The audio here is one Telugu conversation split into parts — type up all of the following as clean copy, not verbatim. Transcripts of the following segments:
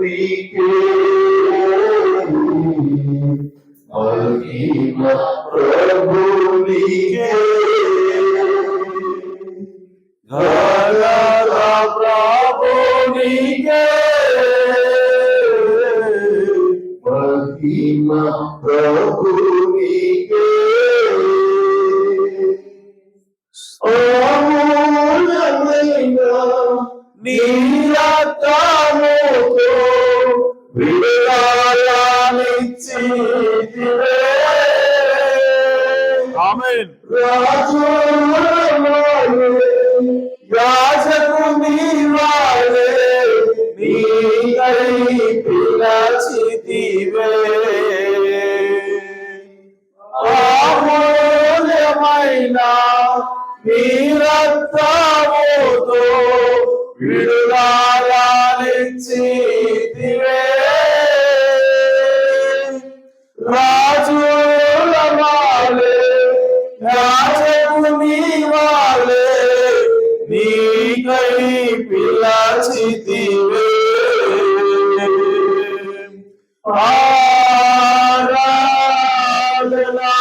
నీకే మహిమ ప్రభు నీకే ఘనత ప్రభు నీకే మహిమ ప్రభు నీకే అమూల్యమైన నీ రక్తముతో విడుదలనిచ్చితివే. ఆమేన్. రాజులవాలే యాజకు నీవాలే నీకై పిలచితివే. అమూల్యమైన నీ రక్తముతో విడుదలనిచ్చితివే. రాజులవాలే యాజకు నీవాలే నీకై పిలచితివే. ఆరాధనా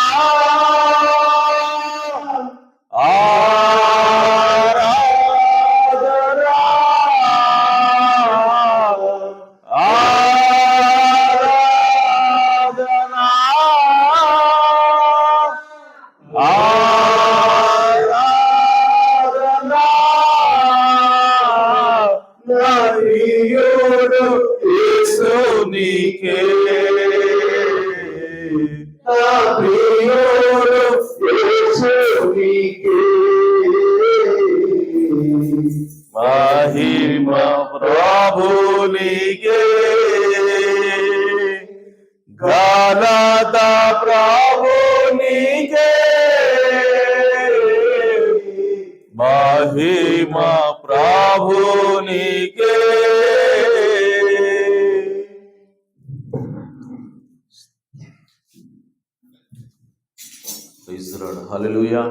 ఆరాధనా ఆరాధనా ఆరాధనా నా ప్రియుడు యేసు నీకే. నా ప్రియుడు యేసు నీకే మహిమ ప్రభు నీకే ఘనత ప్రభు నీకే మహిమ ప్రభు నీకే. Praise the Lord. హల్లెలూయా.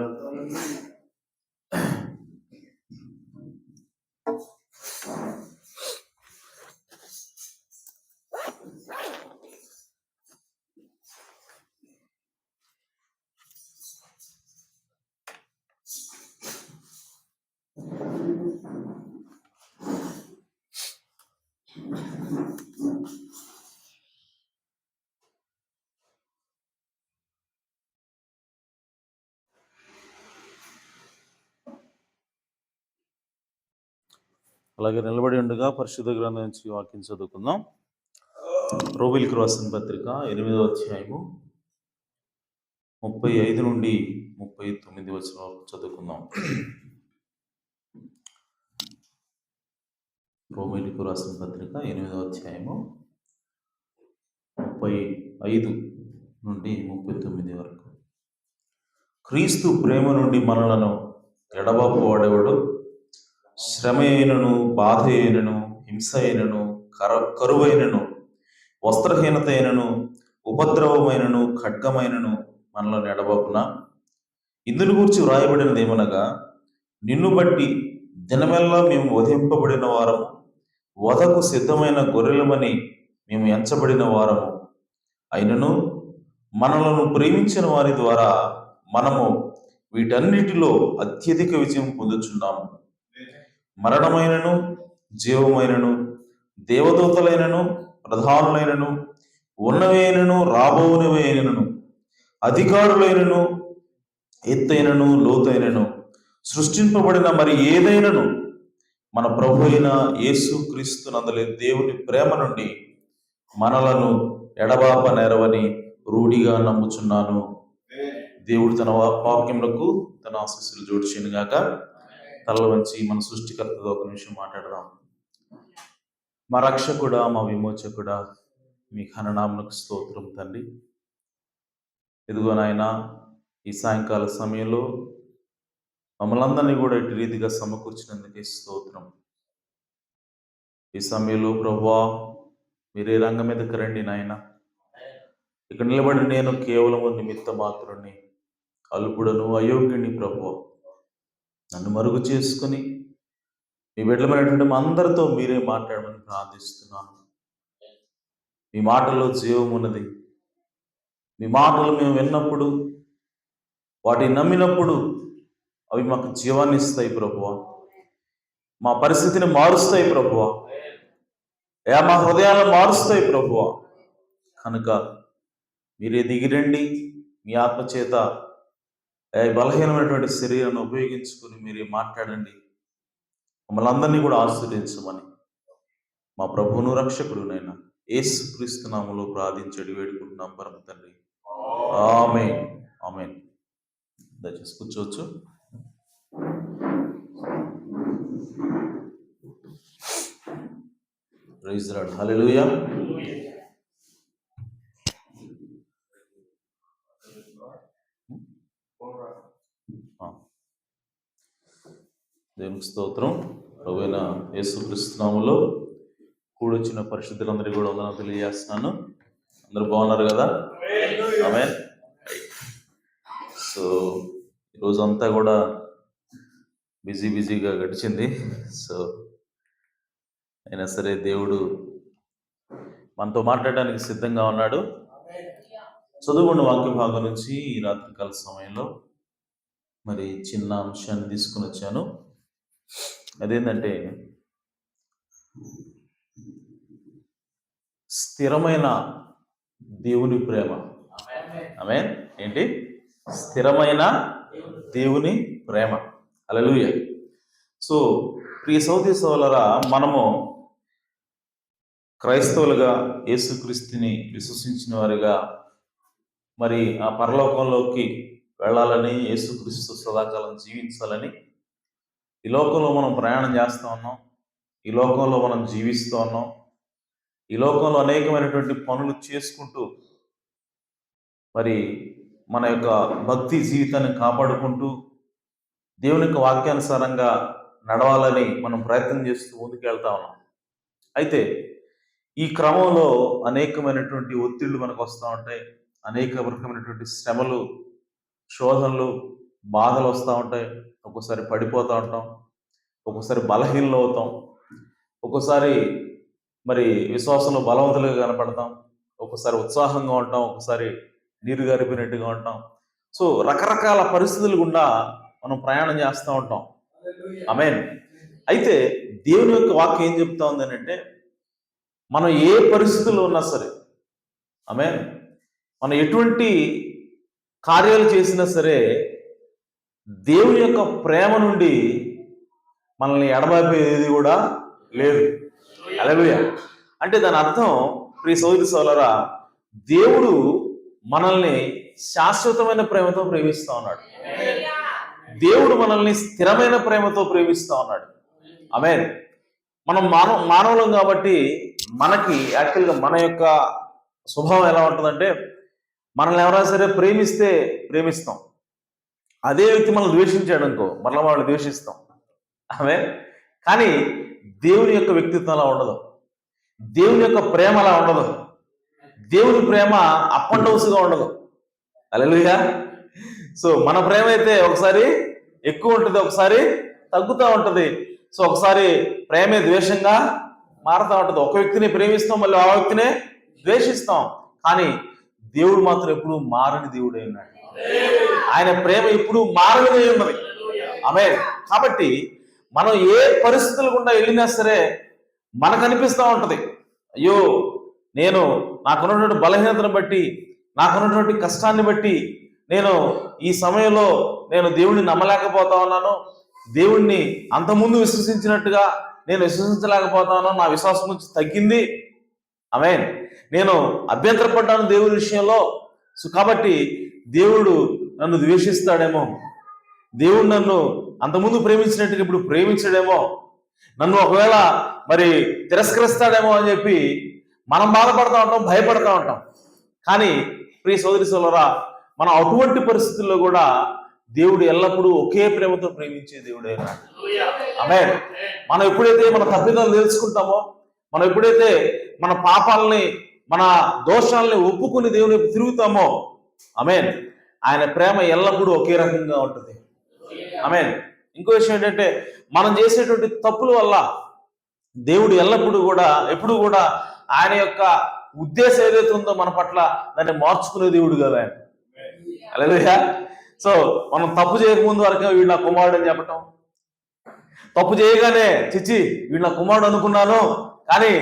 అలాగే నిలబడి ఉండగా పరిశుద్ధ గ్రంథం నుంచి వాక్యం చదువుకుందాం. రోమిలికి రాసిన పత్రిక 8వ అధ్యాయము 35 నుండి 39 వచనాలు చదువుకుందాం. రోమిలికి రాసిన పత్రిక 8వ అధ్యాయము 35 నుండి 39 వరకు. క్రీస్తు ప్రేమ నుండి మనలను ఎడబాపువాడెవడు? శ్రమ అయినను, బాధ అయినను, హింస అయినను, కరువైనను, వస్త్రహీనత అయినను, ఉపద్రవమైనను, ఖడ్గమైనను మనలో ఎడబాపున. ఇందును గురించి వ్రాయబడినది ఏమనగా, నిన్ను బట్టి దినమెల్లా మేము వధింపబడిన వారము, వధకు సిద్ధమైన గొర్రెలమని మేము ఎంచబడిన వారము అయినను మనలను ప్రేమించిన వారి ద్వారా మనము వీటన్నిటిలో అత్యధిక విజయం పొందుచున్నాము. మరణమైనను, జీవమైనను, దేవదూతలైనను, ప్రధానులైనను, ఉన్నవైనను, రాబోనివైనను, అధికారులైనను, ఎత్తైనను, లోతైనను, సృష్టింపబడిన మరి ఏదైనను మన ప్రభు అయిన యేసు క్రీస్తు నందలి దేవుని ప్రేమ నుండి మనలను ఎడబాప నెరవని రూఢిగా నమ్ముచున్నాను. దేవుడు తన వాక్యములకు తన ఆశీస్సులు జోడ్చిను గాక. తల వంచి మన సృష్టికర్తతో ఒక నిమిషం మాట్లాడదాం. మా రక్షకుడా, మా విమోచకుడా, మీ ఘననామమునకు స్తోత్రం తండ్రి. ఇదిగో నాయన, ఈ సాయంకాల సమయంలో మమ్మల్ని అందరినీ కూడా ఇటు రీతిగా సమకూర్చినందుకే స్తోత్రం. ఈ సమయంలో ప్రభువా, మీరే రంగం మీదకి రండి నాయన. ఇక్కడ నిలబడి నేను కేవలము నిమిత్త మాత్రుని, అల్పుడను, అయోగ్యుని ప్రభువా. నన్ను మరుగు చేసుకుని మీ బిడ్డలమైనటువంటి మా అందరితో మీరే మాట్లాడమని ప్రార్థిస్తున్నాను. మీ మాటల్లో జీవం ఉన్నది. మీ మాటలు మేము విన్నప్పుడు, వాటిని నమ్మినప్పుడు అవి మాకు జీవాన్ని ఇస్తాయి ప్రభువా. మా పరిస్థితిని మారుస్తాయి ప్రభువా. మా హృదయాలను మారుస్తాయి ప్రభువా. కనుక మీరే దిగిరండి, మీ ఆత్మచేత బలహీనమైనటువంటి శరీరాన్ని ఉపయోగించుకుని మీరే మాట్లాడండి. మమ్మల్ని అందరినీ కూడా ఆశీర్వదించమని మా ప్రభువును రక్షకుడునైనా యేసుక్రీస్తు నామములో ప్రార్థించి వేడుకుంటున్నాం పరమ తండ్రి. ఆమేన్. ఆమేన్. దయచేసి కూర్చోవచ్చు. Praise the Lord. హల్లెలూయా. దేవునికి స్తోత్రం. ప్రభువైన యేసుక్రీస్తు నామములో కూడొచ్చిన పరిశుద్ధులందరికీ కూడా వందనాలు తెలియజేస్తున్నాను. అందరూ బాగున్నారు కదా? ఆమేన్. సో ఈరోజు అంతా కూడా బిజీగా గడిచింది. సో అయినా సరే దేవుడు మనతో మాట్లాడడానికి సిద్ధంగా ఉన్నాడు. చదువుకున్న వాక్య భాగం నుంచి ఈ రాత్రికాల సమయంలో మరి చిన్న అంశాన్ని తీసుకుని వచ్చాను. అదేంటంటే స్థిరమైన దేవుని ప్రేమ. ఆమేన్. ఏంటి? స్థిరమైన దేవుని ప్రేమ. హల్లెలూయా. సో ప్రియ సహోదరి సహోదరులారా, మనము క్రైస్తవులుగా యేసుక్రీస్తుని విశ్వసించిన వారిగా మరి ఆ పరలోకంలోకి వెళ్ళాలని, యేసుక్రీస్తు సదాకాలం జీవించాలని ఈ లోకంలో మనం ప్రయాణం చేస్తూ ఉన్నాం. ఈ లోకంలో మనం జీవిస్తూ ఉన్నాం. ఈ లోకంలో అనేకమైనటువంటి పనులు చేసుకుంటూ మరి మన యొక్క భక్తి జీవితాన్ని కాపాడుకుంటూ దేవుని యొక్క వాక్యానుసారంగా నడవాలని మనం ప్రయత్నం చేస్తూ ముందుకు వెళ్తా ఉన్నాం. అయితే ఈ క్రమంలో అనేకమైనటువంటి ఒత్తిళ్లు మనకు వస్తూ ఉంటాయి. అనేక రకమైనటువంటి శ్రమలు, శోధనలు, బాధలు వస్తూ ఉంటాయి. ఒక్కోసారి పడిపోతూ ఉంటాం, ఒక్కోసారి బలహీనలు అవుతాం, ఒక్కోసారి మరి విశ్వాసంలో బలవంతులుగా కనపడతాం, ఒక్కోసారి ఉత్సాహంగా ఉంటాం, ఒక్కోసారి నీరు గారిపోయినట్టుగా ఉంటాం. సో రకరకాల పరిస్థితులు గుండా మనం ప్రయాణం చేస్తూ ఉంటాం. ఆమేన్. అయితే దేవుని యొక్క వాక్యం ఏం చెప్తా ఉందని అంటే, మనం ఏ పరిస్థితుల్లో ఉన్నా సరే, ఆమేన్, మనం ఎటువంటి కార్యాలు చేసినా సరే దేవుని యొక్క ప్రేమ నుండి మనల్ని ఎడబాపేది కూడా లేదు. హల్లెలూయా. అంటే దాని అర్థం ప్రియ సోదరి సోదరులారా, దేవుడు మనల్ని శాశ్వతమైన ప్రేమతో ప్రేమిస్తా ఉన్నాడు. దేవుడు మనల్ని స్థిరమైన ప్రేమతో ప్రేమిస్తా ఉన్నాడు. ఆమేన్. మనం మానవులం కాబట్టి మనకి యాక్చువల్గా మన యొక్క స్వభావం ఎలా ఉంటుందంటే, మనల్ని ఎవరైనా సరే ప్రేమిస్తే ప్రేమిస్తాం, అదే వ్యక్తి మనల్ని ద్వేషించాడు అనుకో మరలా వాళ్ళని ద్వేషిస్తాం. ఆమేన్. కానీ దేవుని యొక్క వ్యక్తిత్వం అలా ఉండదు. దేవుని యొక్క ప్రేమ అలా ఉండదు. దేవుని ప్రేమ అప్ అండ్ డౌన్స్గా ఉండదు. హల్లెలూయా. సో మన ప్రేమ అయితే ఒకసారి ఎక్కువ ఉంటుంది, ఒకసారి తగ్గుతూ ఉంటుంది. సో ఒకసారి ప్రేమే ద్వేషంగా మారుతూ ఉంటుంది. ఒక వ్యక్తిని ప్రేమిస్తాం, మళ్ళీ ఆ వ్యక్తినే ద్వేషిస్తాం. కానీ దేవుడు మాత్రం ఎప్పుడు మారని దేవుడే ఉన్నాడు. ఆయన ప్రేమ ఇప్పుడు మారనిదే ఉన్నది. ఆమేన్. కాబట్టి మనం ఏ పరిస్థితులు గుండా వెళ్ళినా సరే మనకు అనిపిస్తూ ఉంటుంది, అయ్యో నేను నాకున్నటువంటి బలహీనతను బట్టి, నాకున్నటువంటి కష్టాన్ని బట్టి నేను ఈ సమయంలో నేను దేవుడిని నమ్మలేకపోతా ఉన్నాను, దేవుణ్ణి అంతకుముందు విశ్వసించినట్టుగా నేను విశ్వసించలేకపోతాను, నా విశ్వాసం నుంచి తగ్గింది. ఆమేన్. నేను అభ్యంతరపడ్డాను దేవుడి విషయంలో. సో కాబట్టి దేవుడు నన్ను ద్వేషిస్తాడేమో, దేవుడు నన్ను అంతకుముందు ప్రేమించినట్టుగా ఇప్పుడు ప్రేమించడేమో, నన్ను ఒకవేళ మరి తిరస్కరిస్తాడేమో అని చెప్పి మనం బాధపడతా ఉంటాం, భయపడతా ఉంటాం. కానీ ప్రియ సోదరి సోదరులారా, మనం అటువంటి పరిస్థితుల్లో కూడా దేవుడు ఎల్లప్పుడూ ఒకే ప్రేమతో ప్రేమించే దేవుడే. ఆమేన్. మనం ఎప్పుడైతే మన తప్పిదాలు తెలుసుకుంటామో, మనం ఎప్పుడైతే మన పాపాలని, మన దోషాలని ఒప్పుకుని దేవుని తిరుగుతామో, ఆమేన్, ఆయన ప్రేమ ఎల్లప్పుడూ ఒకే రకంగా ఉంటుంది. ఆమేన్. ఇంకో విషయం ఏంటంటే, మనం చేసేటువంటి తప్పుల వల్ల దేవుడు ఎల్లప్పుడూ కూడా ఎప్పుడు కూడా ఆయన యొక్క ఉద్దేశం ఏదైతే ఉందో మన పట్ల దాన్ని మార్చుకునే దేవుడు కదా ఆయన. హల్లెలూయా. సో మనం తప్పు చేయకముందు వరకు వీడు నా కుమారుడు అని చెప్పటం, తప్పు చేయగానే చిచ్చి వీడు నా కుమారుడు అనుకున్నాను కానీ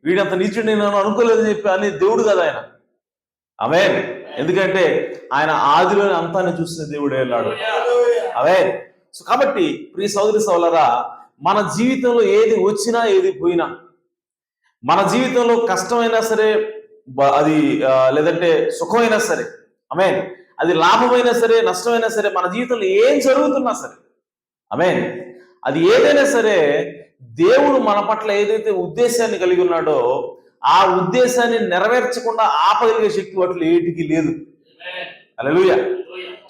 వీడంత నీచుడు నేను అనుకోలేదని చెప్పి అని దేవుడు కదా ఆయన. ఆమేన్. ఎందుకంటే ఆయన ఆదిలోని అంతాన్ని చూసిన దేవుడే వెళ్ళాడు. ఆమేన్. సో కాబట్టి ప్రియ సోదరి సోదరులారా, మన జీవితంలో ఏది వచ్చినా ఏది పోయినా, మన జీవితంలో కష్టమైనా సరే, అది లేదంటే సుఖమైనా సరే, ఆమేన్, అది లాభమైనా సరే నష్టమైనా సరే, మన జీవితంలో ఏం జరుగుతున్నా సరే, ఆమేన్, అది ఏదైనా సరే దేవుడు మన పట్ల ఏదైతే ఉద్దేశాన్ని కలిగి ఉన్నాడో ఆ ఉద్దేశాన్ని నెరవేర్చకుండా ఆపగలిగే శక్తి వాటిలో ఏటికి లేదు. హల్లెలూయా.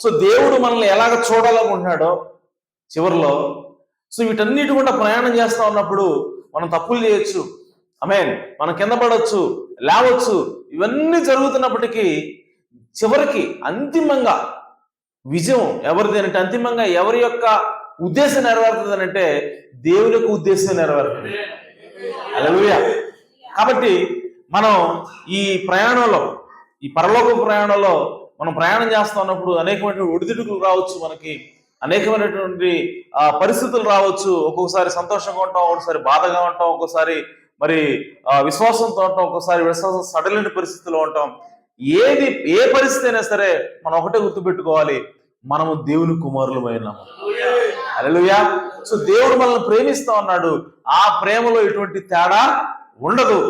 సో దేవుడు మనల్ని ఎలాగ చూడాలనుకుంటున్నాడో చివరిలో, సో వీటన్నిటి కూడా ప్రయాణం చేస్తా ఉన్నప్పుడు మనం తప్పులు చేయొచ్చు, ఆమేన్, మనం కింద పడవచ్చు, లేవచ్చు, ఇవన్నీ జరుగుతున్నప్పటికీ చివరికి అంతిమంగా విజయం ఎవరిది అంటే, అంతిమంగా ఎవరి యొక్క ఉద్దేశం నెరవేరుతుంది అంటే దేవుని యొక్క ఉద్దేశం నెరవేరుతుంది. హల్లెలూయా. కాబట్టి మనం ఈ ప్రయాణంలో, ఈ పరలోక ప్రయాణంలో మనం ప్రయాణం చేస్తా ఉన్నప్పుడు అనేకమైనటువంటి ఒడిదుడుకులు రావచ్చు, మనకి అనేకమైనటువంటి పరిస్థితులు రావచ్చు. ఒక్కొక్కసారి సంతోషంగా ఉంటాం, ఒక్కొక్కసారి బాధగా ఉంటాం, ఒక్కొక్కసారి మరి విశ్వాసంతో ఉంటాం, ఒక్కొక్కసారి విశ్వాసం సడలిన పరిస్థితిలో ఉంటాం. ఏ పరిస్థితి అయినా సరే మనం ఒకటే గుర్తుపెట్టుకోవాలి, మనము దేవుని కుమారులమైనాము. హల్లెలూయా. సో దేవుడు మనల్ని ప్రేమిస్తా ఉన్నాడు, ఆ ప్రేమలో ఎటువంటి తేడా ఉండదు.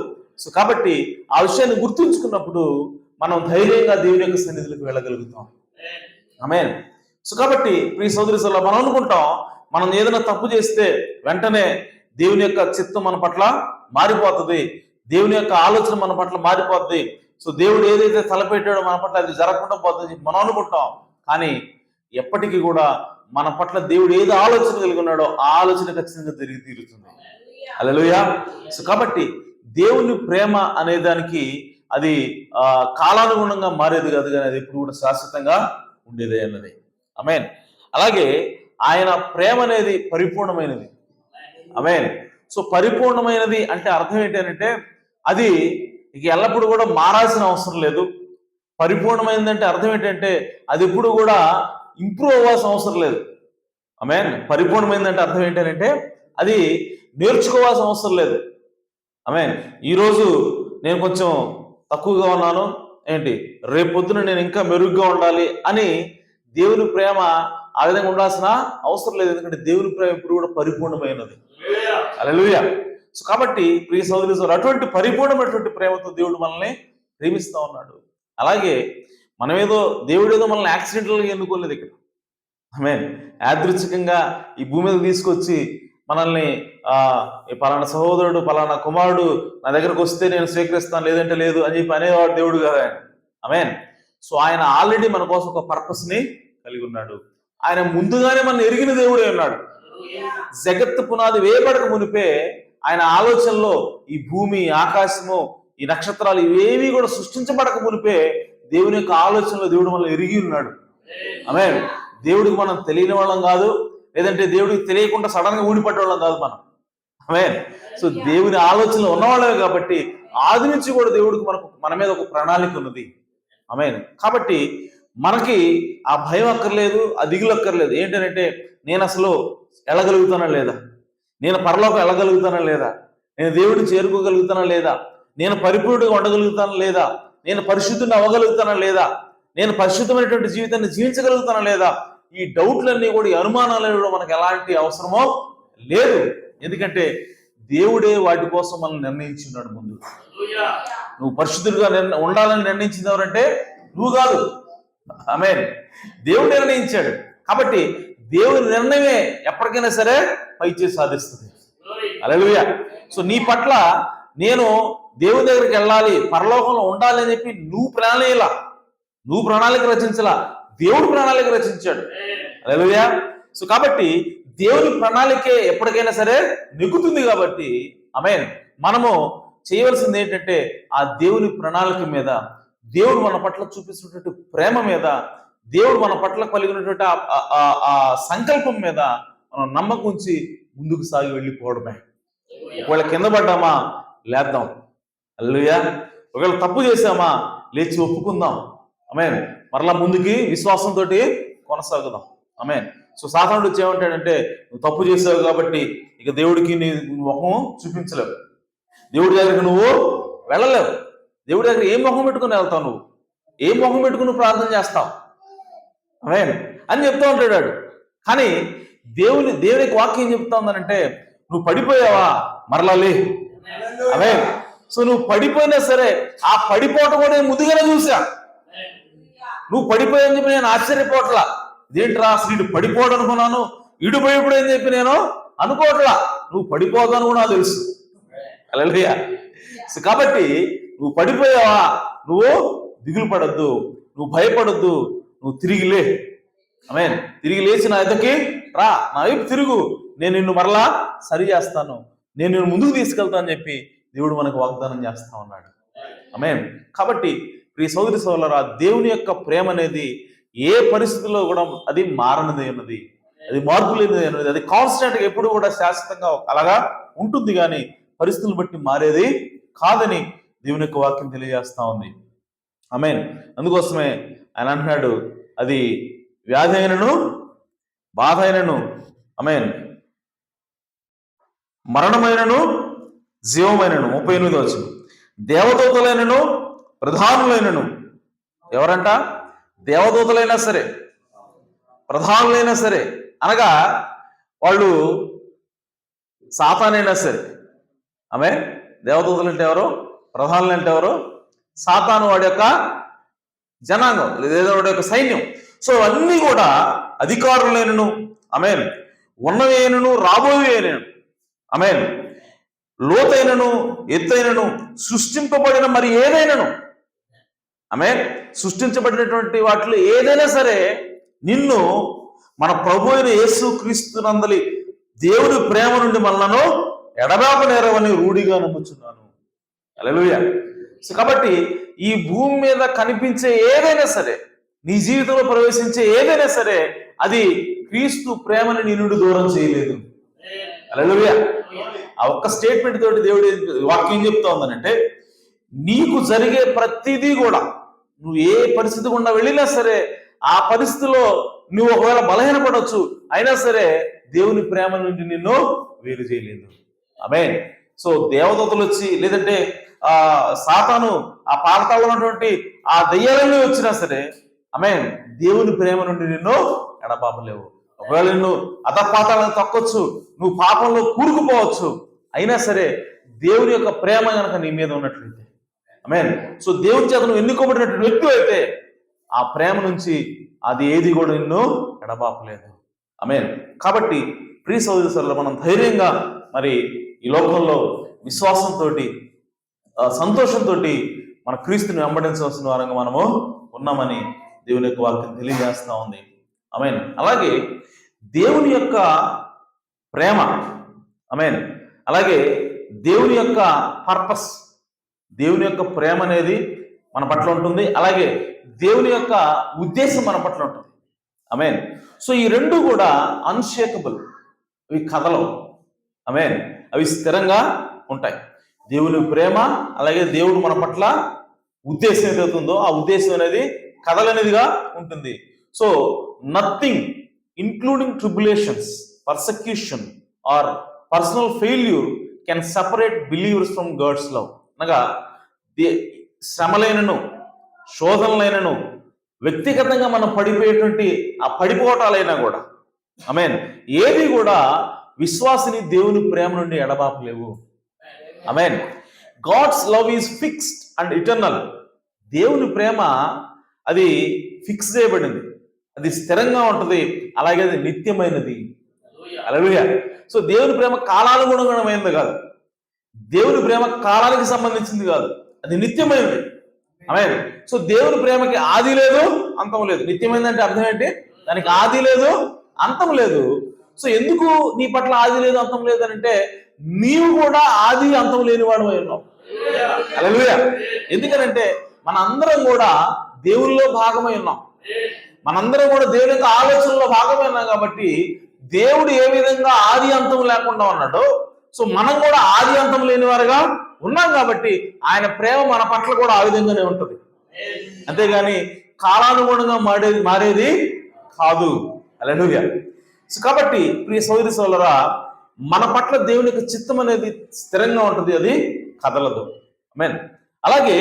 సో కాబట్టి ఆ విషయాన్ని గుర్తుంచుకున్నప్పుడు మనం ధైర్యంగా దేవుని యొక్క సన్నిధిలోకి వెళ్ళగలుగుతాం. ఆమేన్. సో కాబట్టి ప్రియ సోదరి సోదరులు, మనం అనుకుంటాం మనం ఏదైనా తప్పు చేస్తే వెంటనే దేవుని యొక్క చిత్తం మన పట్ల మారిపోతుంది, దేవుని యొక్క ఆలోచన మన పట్ల మారిపోతుంది, సో దేవుడు ఏదైతే తలపెట్టాడో మన పట్ల అది జరగకుండా పోతుంది మనం అనుకుంటాం. కానీ ఎప్పటికీ కూడా మన పట్ల దేవుడు ఏదో ఆలోచన కలిగి ఉన్నాడో ఆ ఆలోచన ఖచ్చితంగా తిరిగి తీరుతుంది. హల్లెలూయా. సో కాబట్టి దేవుని ప్రేమ అనే దానికి అది కాలానుగుణంగా మారేది కాదు, కానీ అది ఎప్పుడు కూడా శాశ్వతంగా ఉండేదే అన్నది. ఆమేన్. అలాగే ఆయన ప్రేమ అనేది పరిపూర్ణమైనది. ఆమేన్. సో పరిపూర్ణమైనది అంటే అర్థం ఏంటంటే అది ఇక ఎల్లప్పుడూ కూడా మారాల్సిన అవసరం లేదు. పరిపూర్ణమైనదంటే అర్థం ఏంటంటే అది ఎప్పుడు కూడా ఇంప్రూవ్ అవ్వాల్సిన అవసరం లేదు. ఆమేన్. పరిపూర్ణమైనదంటే అర్థం ఏంటంటే అది నేర్చుకోవాల్సిన అవసరం లేదు. ఆమేన్. ఈరోజు నేను కొంచెం తక్కువగా ఉన్నాను, ఏంటి రేపు పొద్దున నేను ఇంకా మెరుగ్గా ఉండాలి అని దేవుని ప్రేమ ఆ విధంగా ఉండాల్సిన అవసరం లేదు. ఎందుకంటే దేవుని ప్రేమ ఇప్పుడు కూడా పరిపూర్ణమైనది. హల్లెలూయా. సో కాబట్టి ప్రియ సోదరి సోదరులు, అటువంటి పరిపూర్ణమైనటువంటి ప్రేమతో దేవుడు మనల్ని ప్రేమిస్తా ఉన్నాడు. అలాగే దేవుడు ఏదో మనల్ని యాక్సిడెంటల్గా ఎన్నుకోలేదు ఇక్కడ. ఆమేన్. యాదృచ్ఛికంగా ఈ భూమి మీద తీసుకొచ్చి మనల్ని పలానా సహోదరుడు పలానా కుమారుడు నా దగ్గరకు వస్తే నేను స్వీకరిస్తాను, లేదంటే లేదు అని చెప్పి అనేవాడు దేవుడు కదా ఆయన. ఆమేన్. సో ఆయన ఆల్రెడీ మన కోసం ఒక పర్పస్ ని కలిగి ఉన్నాడు. ఆయన ముందుగానే మనం ఎరిగిన దేవుడే ఉన్నాడు. జగత్తు పునాది వేయబడక మునిపే ఆయన ఆలోచనలో ఈ భూమి, ఆకాశము, ఈ నక్షత్రాలు ఇవేవి కూడా సృష్టించబడక మునిపే దేవుని యొక్క ఆలోచనలో దేవుడు మనల్ని ఎరిగి ఉన్నాడు. ఆమేన్. దేవుడికి మనం తెలియని వాళ్ళం కాదు, లేదంటే దేవుడికి తెలియకుండా సడన్ గా ఊడిపడ్డ వాళ్ళం కాదు మనం. ఆమేన్. సో దేవుని ఆలోచనలో ఉన్నవాళ్ళమే కాబట్టి ఆది నుంచి కూడా దేవుడికి మన మీద ఒక ప్రణాళిక ఉన్నది. ఆమేన్. కాబట్టి మనకి ఆ భయం అక్కర్లేదు, ఆ దిగులు అక్కర్లేదు. ఏంటంటే నేను అసలు వెళ్ళగలుగుతానా లేదా, నేను పరలోకం వెళ్ళగలుగుతానా లేదా, నేను దేవుడిని చేరుకోగలుగుతానా లేదా, నేను పరిపూర్ణంగా ఉండగలుగుతానా లేదా, నేను పరిశుద్ధుని అవ్వగలుగుతానా లేదా, నేను పరిశుద్ధమైనటువంటి జీవితాన్ని జీవించగలుగుతానా లేదా, ఈ డౌట్లన్నీ కూడా, ఈ అనుమానాలన్నీ కూడా మనకు ఎలాంటి అవసరమో లేదు. ఎందుకంటే దేవుడే వాటి కోసం మనల్ని నిర్ణయించున్నాడు. ముందు నువ్వు పరిశుద్ధుడిగా ఉండాలని నిర్ణయించింది ఎవరంటే నువ్వు కాదు. ఆమేన్. దేవుడు నిర్ణయించాడు. కాబట్టి దేవుని నిర్ణయమే ఎప్పటికైనా సరే పై చేసి సాధిస్తుంది. హల్లెలూయా. సో నీ పట్ల నేను దేవుని దగ్గరికి వెళ్ళాలి, పరలోకంలో ఉండాలి అని చెప్పి నువ్వు ప్రణాళిక రచించలా, దేవుడు ప్రణాళిక రచించాడు. హల్లెలూయా. సో కాబట్టి దేవుని ప్రణాళికే ఎప్పటికైనా సరే నెగ్గుతుంది. కాబట్టి ఆమేన్. మనము చేయవలసింది ఏంటంటే ఆ దేవుని ప్రణాళిక మీద, దేవుడు మన పట్ల చూపిస్తున్నటువంటి ప్రేమ మీద, దేవుడు మన పట్ల కలిగినటువంటి ఆ సంకల్పం మీద మనం నమ్మకం ఉంచి ముందుకు సాగి వెళ్ళిపోవడమే. ఒకవేళ కింద పడ్డామా లేద్దాం. హల్లెలూయా. ఒకవేళ తప్పు చేసామా లేచి ఒప్పుకుందాం. ఆమేన్. మరలా ముందుకి విశ్వాసంతో కొనసాగుదాం. ఆమేన్. సో సాతానుడు వచ్చి ఏమంటాడంటే, నువ్వు తప్పు చేసావు కాబట్టి ఇక దేవుడికి నీ ముఖం చూపించలేవు, దేవుడి దగ్గరికి నువ్వు వెళ్ళలేవు, దేవుడి దగ్గర ఏం ముఖం పెట్టుకుని వెళ్తావు, నువ్వు ఏం ముఖం పెట్టుకుని ప్రార్థన చేస్తావు, ఆమేన్ అని చెప్తూ ఉంటాడు. కానీ దేవునికి వాక్యం చెప్తా ఉందనంటే, నువ్వు పడిపోయావా మరలా లే. ఆమేన్. సో నువ్వు పడిపోయినా సరే ఆ పడిపోవటం కూడా నేను ముందుగానే చూసా. నువ్వు పడిపోయాని చెప్పి నేను ఆశ్చర్యపోవట్లా. ఇదేంట్రా అసలు ఇటు పడిపోవడం అనుకున్నాను, ఇటు పోయిప్పుడు అని చెప్పి నేను అనుకోవట్లా. నువ్వు పడిపోతాను కూడా నాకు తెలుసు. హల్లెలూయా. కాబట్టి నువ్వు పడిపోయావా, నువ్వు దిగులు పడొద్దు, నువ్వు భయపడొద్దు, నువ్వు తిరిగి లే. ఆమేన్. తిరిగి లేచి నా ఎద్దకి రా, నా వైపు తిరుగు, నేను నిన్ను మరలా సరి చేస్తాను, నేను నిన్ను ముందుకు తీసుకెళ్తాను అని చెప్పి దేవుడు మనకు వాగ్దానం చేస్తా ఉన్నాడు. ఆమేన్. కాబట్టి ప్రియ సోదరి సోదరులారా, దేవుని యొక్క ప్రేమ అనేది ఏ పరిస్థితుల్లో కూడా అది మారనిది ఉన్నది, అది మార్పు లేనిది ఉన్నది, అది కాన్స్టెంట్గా ఎప్పుడు కూడా శాశ్వతంగా అలాగా ఉంటుంది, కానీ పరిస్థితులను బట్టి మారేది కాదని దేవుని యొక్క వాక్యం తెలియజేస్తా ఉంది. ఆమేన్. అందుకోసమే ఆయన అంటున్నాడు, అది వ్యాధి అయినను బాధ అయినను, ఆమేన్, మరణమైనను జీవమైనను. 38వ వచనం, దేవదూతలైనను ప్రధానులైనను. ఎవరంట? దేవదూతలైనా సరే ప్రధానులైనా సరే, అనగా వాళ్ళు సాతానైనా సరే. ఆమె దేవదూతలు అంటే ఎవరు? ప్రధానులు అంటే ఎవరు? సాతాను వాడి యొక్క జనాంగం, లేదా వాడి యొక్క సైన్యం. సో అన్నీ కూడా అధికారులైనను, ఆమేన్, ఉన్నవేనను రాబోయేనను, ఆమేన్, లోతైనను ఎత్తైనను సృష్టింపబడిన మరి ఏదైనాను, ఆమేన్, సృష్టించబడినటువంటి వాటిలో ఏదైనా సరే నిన్ను మన ప్రభు అయిన యేసు క్రీస్తునందలి దేవుని ప్రేమ నుండి మనలను ఎడబాపు నేరవని రూఢిగా నమ్ముచున్నాను. హల్లెలూయా. సో కాబట్టి ఈ భూమి మీద కనిపించే ఏదైనా సరే, నీ జీవితంలో ప్రవేశించే ఏదైనా సరే, అది క్రీస్తు ప్రేమని నీ నుండి దూరం చేయలేదు. హల్లెలూయా. ఆ ఒక్క స్టేట్మెంట్ తోటి దేవుడు వాక్యం చెప్తా ఉందనంటే, నీకు జరిగే ప్రతిదీ కూడా, నువ్వు ఏ పరిస్థితి గుండా వెళ్ళినా సరే ఆ పరిస్థితిలో నువ్వు ఒకవేళ బలహీనపడవచ్చు, అయినా సరే దేవుని ప్రేమ నుండి నిన్ను వేరు చేయలేదు. ఆమేన్. సో దేవదూతలు వచ్చి, లేదంటే సాతాను ఆ పాతాళంలో ఉన్నటువంటి ఆ దయ్యాలన్నీ వచ్చినా సరే, ఆమేన్, దేవుని ప్రేమ నుండి నిన్ను ఎడబాపలేవు. ఒకవేళ నిన్ను అధపాతాళానికి తొక్కొచ్చు, నువ్వు పాపంలో కూరుకుపోవచ్చు, అయినా సరే దేవుని యొక్క ప్రేమ కనుక నీ మీద ఉన్నట్లయితే, ఆమేన్, సో దేవుని చేత నువ్వు ఎన్నుకోబడినటువంటి వ్యక్తి అయితే ఆ ప్రేమ నుంచి అది ఏది కూడా నిన్ను ఎడబాపలేదు. ఆమేన్. కాబట్టి ప్రియ సోదరి సోదరులు, మనం ధైర్యంగా మరి ఈ లోకంలో విశ్వాసంతో సంతోషంతో మన క్రీస్తుని వెంబడించవలసిన వారంగా మనము ఉన్నామని దేవుని యొక్క వాక్యం తెలియజేస్తా ఉంది. ఆమేన్. అలాగే దేవుని యొక్క ప్రేమ, ఆమేన్, అలాగే దేవుని యొక్క పర్పస్, దేవుని యొక్క ప్రేమ అనేది మన పట్ల ఉంటుంది, అలాగే దేవుని యొక్క ఉద్దేశం మన పట్ల ఉంటుంది. ఆమేన్. సో ఈ రెండు కూడా అన్షేకబుల్, అవి కదలవు. ఆమేన్. అవి స్థిరంగా ఉంటాయి. దేవుని ప్రేమ, అలాగే దేవుడు మన పట్ల ఉద్దేశం ఏదవుతుందో ఆ ఉద్దేశం అనేది కదలనేదిగా ఉంటుంది. So nothing including tribulations, persecution or personal failure can separate believers from God's love. అనగా శ్రమలైనను శోధనలైనను వ్యక్తిగతంగా మనం పడిపోయేటువంటి ఆ పడిపోవటాలైనా కూడా, ఆమేన్, ఏది కూడా విశ్వాసిని దేవుని ప్రేమ నుండి ఎడబాపలేవు. ఆమేన్. God's love is fixed and eternal. దేవుని ప్రేమ అది ఫిక్స్ చేయబడింది, అది స్థిరంగా ఉంటుంది, అలాగే అది నిత్యమైనది. హల్లెలూయా. సో దేవుని ప్రేమ కాలానుగుణమైనది కాదు, దేవుని ప్రేమ కాలానికి సంబంధించింది కాదు, అది నిత్యమైనది. ఆమేన్. సో దేవుని ప్రేమకి ఆది లేదు, అంతం లేదు. నిత్యమైనదంటే అర్థం ఏంటి? దానికి ఆది లేదు, అంతం లేదు. సో ఎందుకు నీ పట్ల ఆది లేదు, అంతం లేదు అని అంటే, నీవు కూడా ఆది అంతం లేని వాడు అయి ఉన్నావు. హల్లెలూయా. ఎందుకనంటే మనందరం కూడా దేవుల్లో భాగమై ఉన్నాం, మనందరం కూడా దేవుని యొక్క ఆలోచనలో భాగమై ఉన్నాం. కాబట్టి దేవుడు ఏ విధంగా ఆది అంతం లేకుండా ఉన్నాడో, సో మనం కూడా ఆది అంతం లేని వారుగా ఉన్నాం కాబట్టి ఆయన ప్రేమ మన పట్ల కూడా ఆ విధంగానే ఉంటుంది. అంతేగాని కాలానుగుణంగా మారేది కాదు. హల్లెలూయా. సో కాబట్టి ప్రియ సోదరి సోదరులారా, మన పట్ల దేవుని యొక్క చిత్తం అనేది స్థిరంగా ఉంటుంది, అది కదలదు. ఆమేన్. అలాగే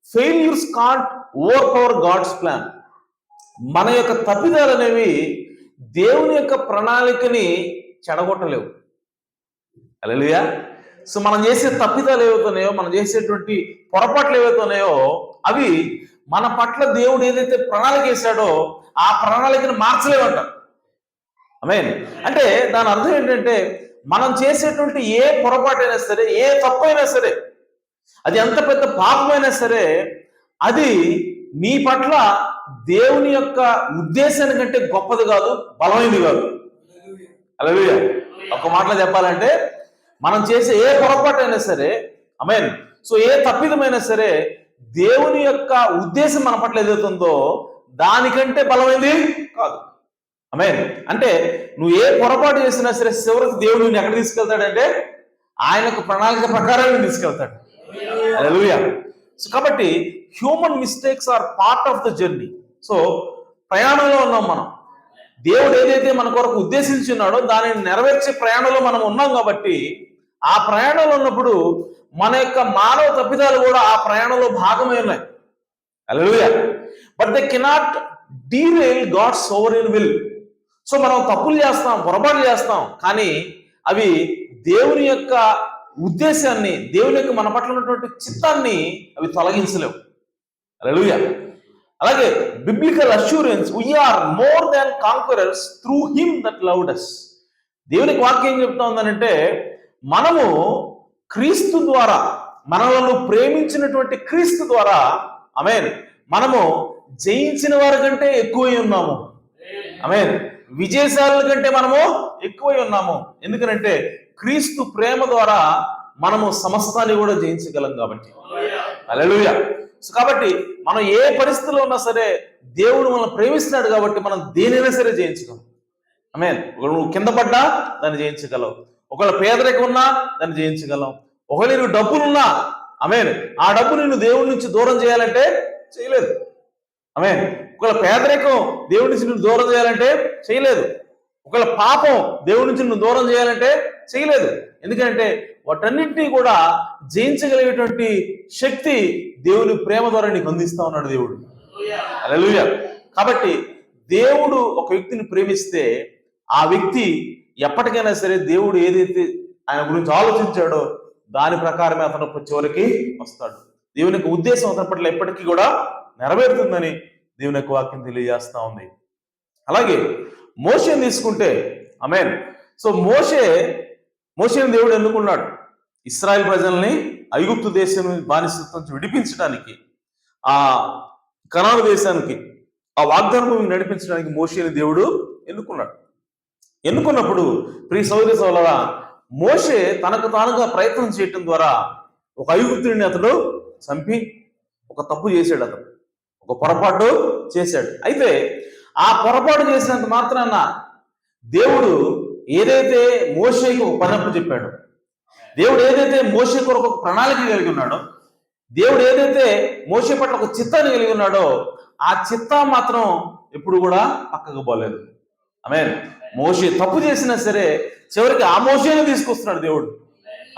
ఫెయిల్యూర్స్ కాంట్ ఓవర్పవర్ గాడ్స్ ప్లాన్. మన యొక్క తప్పిదాలు అనేవి దేవుని యొక్క ప్రణాళికని చెడగొట్టలేవు. హల్లెలూయా. సో మనం చేసే తప్పిదాలు ఏవైతున్నాయో, మనం చేసేటువంటి పొరపాట్లు ఏవైతున్నాయో అవి మన పట్ల దేవుడు ఏదైతే ప్రణాళిక వేశాడో ఆ ప్రణాళికను మార్చలేమంట. ఆమేన్. అంటే దాని అర్థం ఏంటంటే మనం చేసేటువంటి ఏ పొరపాటైనా సరే, ఏ తప్పైనా సరే, అది ఎంత పెద్ద పాపమైనా సరే, అది నీ పట్ల దేవుని యొక్క ఉద్దేశానికంటే గొప్పది కాదు, బలమైనది కాదు. హల్లెలూయా. ఒక మాటలో చెప్పాలంటే మనం చేసే ఏ పొరపాటైనా సరే, ఆమేన్, సో ఏ తప్పిదమైనా సరే, దేవుని యొక్క ఉద్దేశం మన పట్ల ఏదైతుందో దానికంటే బలమైనది కాదు. ఆమేన్. అంటే నువ్వు ఏ పొరపాటు చేసినా సరే చివరికి దేవుడు నిన్ను ఎక్కడ తీసుకెళ్తాడంటే ఆయనకు ప్రణాళిక ప్రకారం తీసుకెళ్తాడు. హల్లెలూయా. సో కాబట్టి human mistakes are part of the journey. So ప్రయాణంలో ఉన్నాం మనం. దేవుడు ఏదైతే మన కొరకు ఉద్దేశించి ఉన్నాడో దానిని నెరవేర్చే ప్రయాణంలో మనం ఉన్నాం కాబట్టి ఆ ప్రయాణంలో ఉన్నప్పుడు మన యొక్క మానవ తప్పిదాలు కూడా ఆ ప్రయాణంలో భాగమై ఉన్నాయి. హల్లెలూయా. But they cannot derail God's sovereign will. So మనం తప్పులు చేస్తాం, పొరపాటు చేస్తాం, కానీ అవి దేవుని యొక్క ఉద్దేశాన్ని, దేవుని యొక్క మన పట్ల ఉన్నటువంటి చిత్తాన్ని అవి తొలగించలేవు. హల్లెలూయా. అలాగే biblical assurance, we are more than conquerors through him that loved us. దేవునికి వాక్యం ఏం చెప్తా ఉందనంటే మనము క్రీస్తు ద్వారా, మనలను ప్రేమించినటువంటి క్రీస్తు ద్వారా, ఆమేన్, మనము జయించిన వారి కంటే ఎక్కువై ఉన్నాము. ఆమేన్. విజయశాలుల కంటే మనము ఎక్కువై ఉన్నాము. ఎందుకనంటే క్రీస్తు ప్రేమ ద్వారా మనము సమస్తాన్ని కూడా జయించగలం కాబట్టి. హల్లెలూయా. సో కాబట్టి మనం ఏ పరిస్థితిలో ఉన్నా సరే దేవుడు మనల్ని ప్రేమిస్తున్నాడు కాబట్టి మనం దేనైనా సరే జయించగలం. ఆమేన్. నువ్వు కింద పడ్డా దాన్ని జయించగలవు, ఒకవేళ పేదరికం ఉన్నా దాన్ని జయించగలం, ఒకవేళ నీకు డబ్బులున్నా, ఆమేన్, ఆ డబ్బు నిన్ను దేవుడి నుంచి దూరం చేయాలంటే చేయలేదు. ఆమేన్. ఒకవేళ పేదరికం దేవుడి నుంచి నువ్వు దూరం చేయాలంటే చేయలేదు, ఒకవేళ పాపం దేవుడి నుంచి నువ్వు దూరం చేయాలంటే చేయలేదు. ఎందుకంటే వాటన్నింటినీ కూడా జయించగలిగేటువంటి శక్తి దేవుని ప్రేమ ద్వారా నీకు అందిస్తా ఉన్నాడు దేవుడు. హల్లెలూయా. కాబట్టి దేవుడు ఒక వ్యక్తిని ప్రేమిస్తే ఆ వ్యక్తి ఎప్పటికైనా సరే దేవుడు ఏదైతే ఆయన గురించి ఆలోచించాడో దాని ప్రకారమే అతను చివరికి వస్తాడు. దేవుని యొక్క ఉద్దేశం అతని పట్ల ఎప్పటికీ కూడా నెరవేరుతుందని దేవుని యొక్క వాక్యం తెలియజేస్తా ఉంది. అలాగే మోషేని తీసుకుంటే, ఆమేన్, సో మోషేని దేవుడు ఎన్నుకున్నాడు ఇశ్రాయేల్ ప్రజల్ని ఐగుప్తు దేశం బానిసత్వం నుంచి విడిపించడానికి, ఆ కనాను దేశానికి, ఆ వాగ్దాన భూమిని నడిపించడానికి మోషేని దేవుడు ఎన్నుకున్నాడు. ఎన్నుకున్నప్పుడు ప్రియ సోదరి సోదరులారా, మోషే తనకు తానుగా ప్రయత్నం చేయటం ద్వారా ఒక ఐగుప్తుడిని అతడు చంపి ఒక తప్పు చేశాడు, అతను ఒక పొరపాటు చేశాడు. అయితే ఆ పొరపాటు చేసినంత మాత్రాన దేవుడు ఏదైతే మోషేకి ఒక పనప్పు చెప్పాడో, దేవుడు ఏదైతే మోషే కొరకు ఒక ప్రణాళిక కలిగి ఉన్నాడో, దేవుడు ఏదైతే మోషే పట్ల ఒక చిత్తాన్ని కలిగి ఉన్నాడో ఆ చిత్తం మాత్రం ఎప్పుడు కూడా పక్కకు పోలేదు. ఆమేన్. మోషే తప్పు చేసినా సరే చివరికి ఆ మోషేని తీసుకొస్తున్నాడు దేవుడు.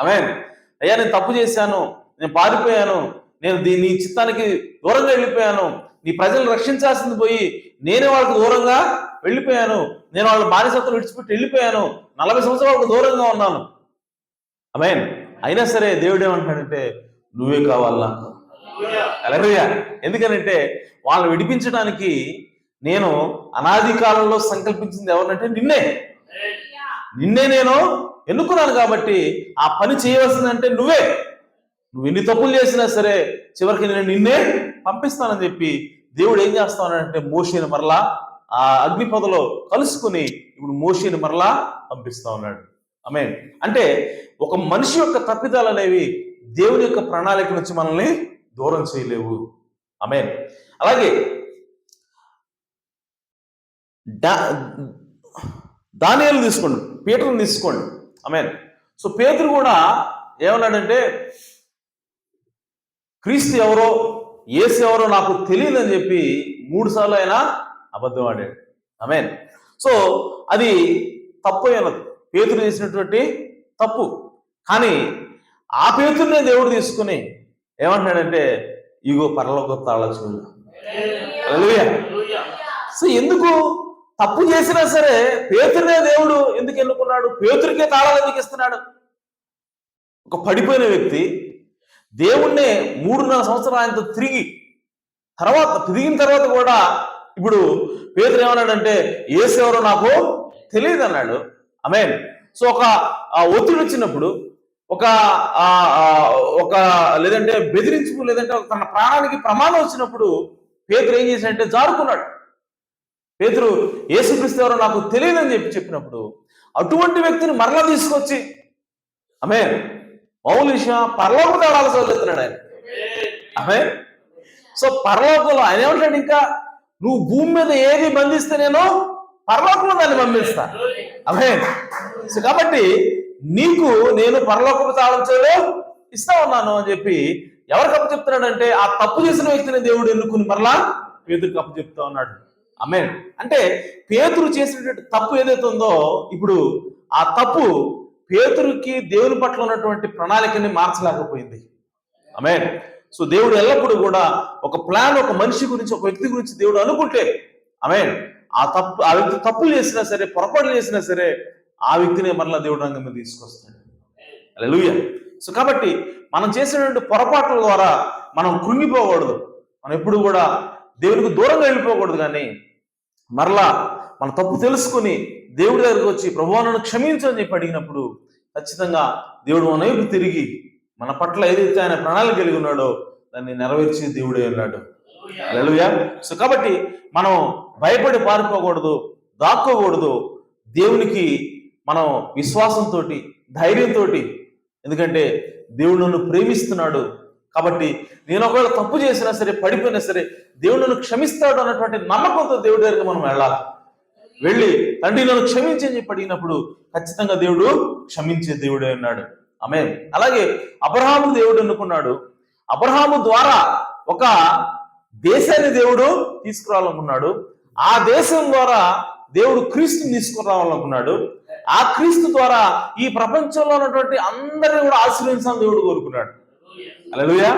ఆమేన్. అయ్యా నేను తప్పు చేశాను, నేను పారిపోయాను, నేను నీ చిత్తానికి దూరంగా వెళ్ళిపోయాను, నీ ప్రజలను రక్షించాల్సింది పోయి నేనే వాళ్ళకి దూరంగా వెళ్ళిపోయాను, నేను వాళ్ళ బానిసత్వం విడిచిపెట్టి వెళ్ళిపోయాను, 40 సంవత్సరాలకు దూరంగా ఉన్నాను. ఆమేన్. అయినా సరే దేవుడు ఏమంటాడంటే నువ్వే కావాలి నాకు. హల్లెలూయా. ఎందుకనంటే వాళ్ళని విడిపించడానికి నేను అనాది కాలంలో సంకల్పించింది ఎవరినంటే నిన్నే నేను ఎన్నుకున్నాను కాబట్టి ఆ పని చేయవలసిందంటే నువ్వు ఎన్ని తప్పులు చేసినా సరే చివరికి నేను నిన్నే పంపిస్తానని చెప్పి దేవుడు ఏం చేస్తానంటే మోషేని మరలా ఆ అగ్ని పొదలో కలుసుకుని ఇప్పుడు మోషేని మరలా పంపిస్తా ఉన్నాడు. ఆమేన్. అంటే ఒక మనిషి యొక్క తప్పిదాలు అనేవి దేవుని యొక్క ప్రణాళిక నుంచి మనల్ని దూరం చేయలేవు. ఆమేన్. అలాగే దానియేలు తీసుకోండి, పీటర్ని తీసుకోండి. ఆమేన్. సో పేతురు కూడా ఏమన్నాడంటే క్రీస్తు ఎవరో యేసు ఎవరో నాకు తెలియదని చెప్పి 3 సార్లు ఆయన అబద్ధం ఆడాడు. ఆమేన్. సో అది తప్పు అయినది, పేతురు చేసినటువంటి తప్పు. కానీ ఆ పేతురునే దేవుడు తీసుకుని ఏమంటున్నాడంటే, ఇగో పరలోక తాళాలు చూడు. హల్లెలూయా. సో ఎందుకు తప్పు చేసినా సరే పేతురునే దేవుడు ఎందుకు ఎన్నుకున్నాడు? పేతురికే తాళాలు ఎందుకు ఇస్తున్నాడు? ఒక పడిపోయిన వ్యక్తి దేవుణ్ణే 3.5 సంవత్సరాలు ఆయనతో తిరిగిన తర్వాత కూడా ఇప్పుడు పేతురు ఏమన్నాడంటే, యేసు ఎవరో నాకు తెలియదు అన్నాడు. ఆమేన్. సో ఒక ఒత్తిడి వచ్చినప్పుడు, ఒక లేదంటే బెదిరించుకు, లేదంటే తన ప్రాణానికి ప్రమాదం వచ్చినప్పుడు పేతురు ఏం చేశాడంటే జారుకున్నాడు. పేతురు యేసుక్రీస్తు ఎవరో నాకు తెలియదని చెప్పినప్పుడు అటువంటి వ్యక్తిని మరలా తీసుకొచ్చి ఆమేన్ మౌలిష పరలోక తాళాలు చదువుతున్నాడు ఆయన. ఆమేన్. సో పరలోకంలో ఆయన ఏమంటాడు, ఇంకా నువ్వు భూమి మీద ఏది బంధిస్తే నేను పరలోకంలో దాన్ని బంధిస్తా. ఆమేన్. సో కాబట్టి నీకు నేను పరలోకపు తాళం చెవులు ఇస్తా ఉన్నాను అని చెప్పి ఎవరికి అప్పు చెప్తున్నాడంటే, ఆ తప్పు చేసిన వ్యక్తిని దేవుడు ఎన్నుకుని మరలా పేతురికి అప్పు చెప్తా ఉన్నాడు. ఆమేన్. అంటే పేతురు చేసినటువంటి తప్పు ఏదైతే ఉందో, ఇప్పుడు ఆ తప్పు పేతురుకి దేవుని పట్ల ఉన్నటువంటి ప్రణాళికని మార్చలేకపోయింది. ఆమేన్. సో దేవుడు ఎల్లప్పుడూ కూడా ఒక ప్లాన్, ఒక మనిషి గురించి, ఒక వ్యక్తి గురించి దేవుడు అనుకుంటే, ఆమేన్, ఆ వ్యక్తి తప్పులు చేసినా సరే, పొరపాట్లు చేసినా సరే, ఆ వ్యక్తిని మరలా దేవుడు రంగం మీద తీసుకొస్తాడు. హల్లెలూయా. సో కాబట్టి మనం చేసినటువంటి పొరపాట్ల ద్వారా మనం కృంగిపోకూడదు. మనం ఎప్పుడు కూడా దేవునికి దూరంగా వెళ్ళిపోకూడదు. కానీ మరలా మన తప్పు తెలుసుకుని దేవుడి దగ్గరికి వచ్చి, ప్రభువా నన్ను క్షమించని చెప్పి అడిగినప్పుడు ఖచ్చితంగా దేవుడు మన వైపు తిరిగి మన పట్ల ఏదైతే ఆయన ప్రణాళిక కలిగి ఉన్నాడో దాన్ని నెరవేర్చి దేవుడే ఉన్నాడు. హల్లెలూయా. సో కాబట్టి మనం భయపడి పారిపోకూడదు, దాక్కోకూడదు. దేవునికి మనం విశ్వాసంతో, ధైర్యంతో, ఎందుకంటే దేవుడు నన్ను ప్రేమిస్తున్నాడు కాబట్టి నేను ఒకవేళ తప్పు చేసినా సరే, పడిపోయినా సరే, దేవుడు నన్ను క్షమిస్తాడు అన్నటువంటి నమ్మకంతో దేవుడి దగ్గరికి మనం వెళ్ళి తండ్రి నన్ను క్షమించని చెప్పి అడిగినప్పుడు ఖచ్చితంగా దేవుడు క్షమించే దేవుడే ఉన్నాడు. ఆమేన్. అలాగే అబ్రహాము దేవుడు ఎన్నుకున్నాడు. అబ్రహాము ద్వారా ఒక దేశాన్ని దేవుడు తీసుకురావాలనుకున్నాడు. ఆ దేశం ద్వారా దేవుడు క్రీస్తుని తీసుకురావాలనుకున్నాడు. ఆ క్రీస్తు ద్వారా ఈ ప్రపంచంలో ఉన్నటువంటి అందరినీ కూడా ఆశీర్వదించాలని దేవుడు కోరుకున్నాడు. హల్లెలూయా.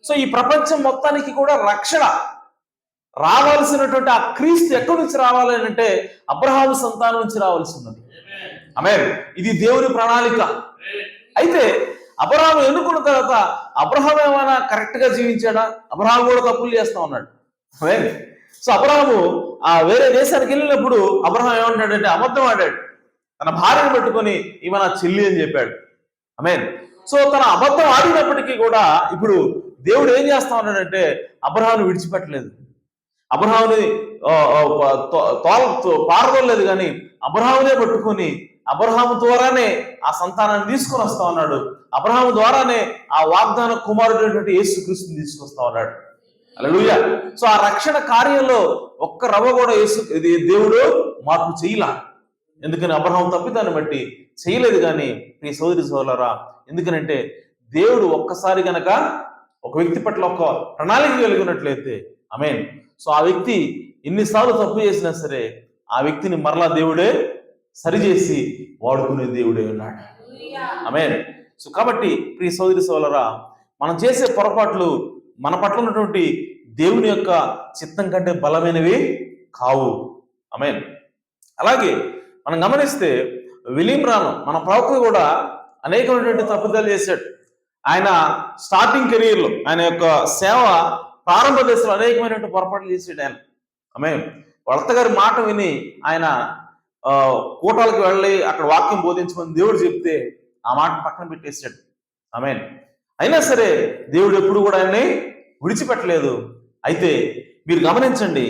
సో ఈ ప్రపంచం మొత్తానికి కూడా రక్షణ రావాల్సినటువంటి ఆ క్రీస్తు ఎక్కడి నుంచి రావాలి అంటే అబ్రహాము సంతానం నుంచి రావాల్సి ఉన్నది. ఆమేన్. ఇది దేవుని ప్రణాళిక. అయితే అబ్రహాము ఎన్నుకున్న తర్వాత అబ్రహాము ఏమైనా కరెక్ట్ గా జీవించాడా? అబ్రహాము కూడా తప్పులు చేస్తా ఉన్నాడు. ఆమేన్. సో అబ్రహాము వేరే దేశానికి వెళ్ళినప్పుడు అబ్రహాం ఏమంటాడంటే అబద్ధం ఆడాడు. తన భార్యను పెట్టుకొని ఈమె నా చెల్లి అని చెప్పాడు. ఆమేన్. సో తన అబద్ధం ఆడినప్పటికీ కూడా ఇప్పుడు దేవుడు ఏం చేస్తా ఉన్నాడంటే అబ్రహామును విడిచిపెట్టలేదు. అబ్రహాముని పారదోలేదు, కానీ అబ్రహామునే పట్టుకొని అబ్రహాము ద్వారానే ఆ సంతానాన్ని తీసుకొని వస్తా ఉన్నాడు. అబ్రహాము ద్వారానే ఆ వాగ్దాన కుమారుడైనటువంటి యేసుక్రీస్తుని తీసుకొస్తా ఉన్నాడు. హల్లెలూయా. సో ఆ రక్షణ కార్యంలో ఒక్క రవ్వ కూడా దేవుడు మార్పు చేయలా. ఎందుకని అబ్రహాము తప్పిదాన్ని బట్టి చేయలేదు. కానీ ఈ సోదరి సోదరులారా, ఎందుకనంటే దేవుడు ఒక్కసారి గనక ఒక వ్యక్తి పట్ల ఒక ప్రణాళిక కలిగినట్లయితే, ఆమేన్, సో ఆ వ్యక్తి ఎన్నిసార్లు తప్పు చేసినా సరే ఆ వ్యక్తిని మరలా దేవుడే సరిచేసి వాడుకునే దేవుడే ఉన్నాడు. ఆమేన్. సో కాబట్టి ప్రియ సోదరి సోదరులారా, మనం చేసే పొరపాట్లు మన పట్ల ఉన్నటువంటి దేవుని యొక్క చిత్తం కంటే బలమైనవి కావు. ఆమేన్. అలాగే మనం గమనిస్తే విలియం రాను మన ప్రవక్త కూడా అనేకమైనటువంటి తప్పుదలు చేశాడు. ఆయన స్టార్టింగ్ కెరీర్లో, ఆయన యొక్క సేవ ప్రారంభ దశలో అనేకమైనటువంటి పొరపాట్లు చేసాడు ఆయన. ఆమేన్. వాళ్ళ గారి మాట విని ఆయన కూటాలకు వెళ్ళి అక్కడ వాక్యం బోధించమని దేవుడు చెప్తే ఆ మాట పక్కన పెట్టేశాడు. ఆమేన్. అయినా సరే దేవుడు ఎప్పుడు కూడా ఆయన్ని విడిచిపెట్టలేదు. అయితే మీరు గమనించండి,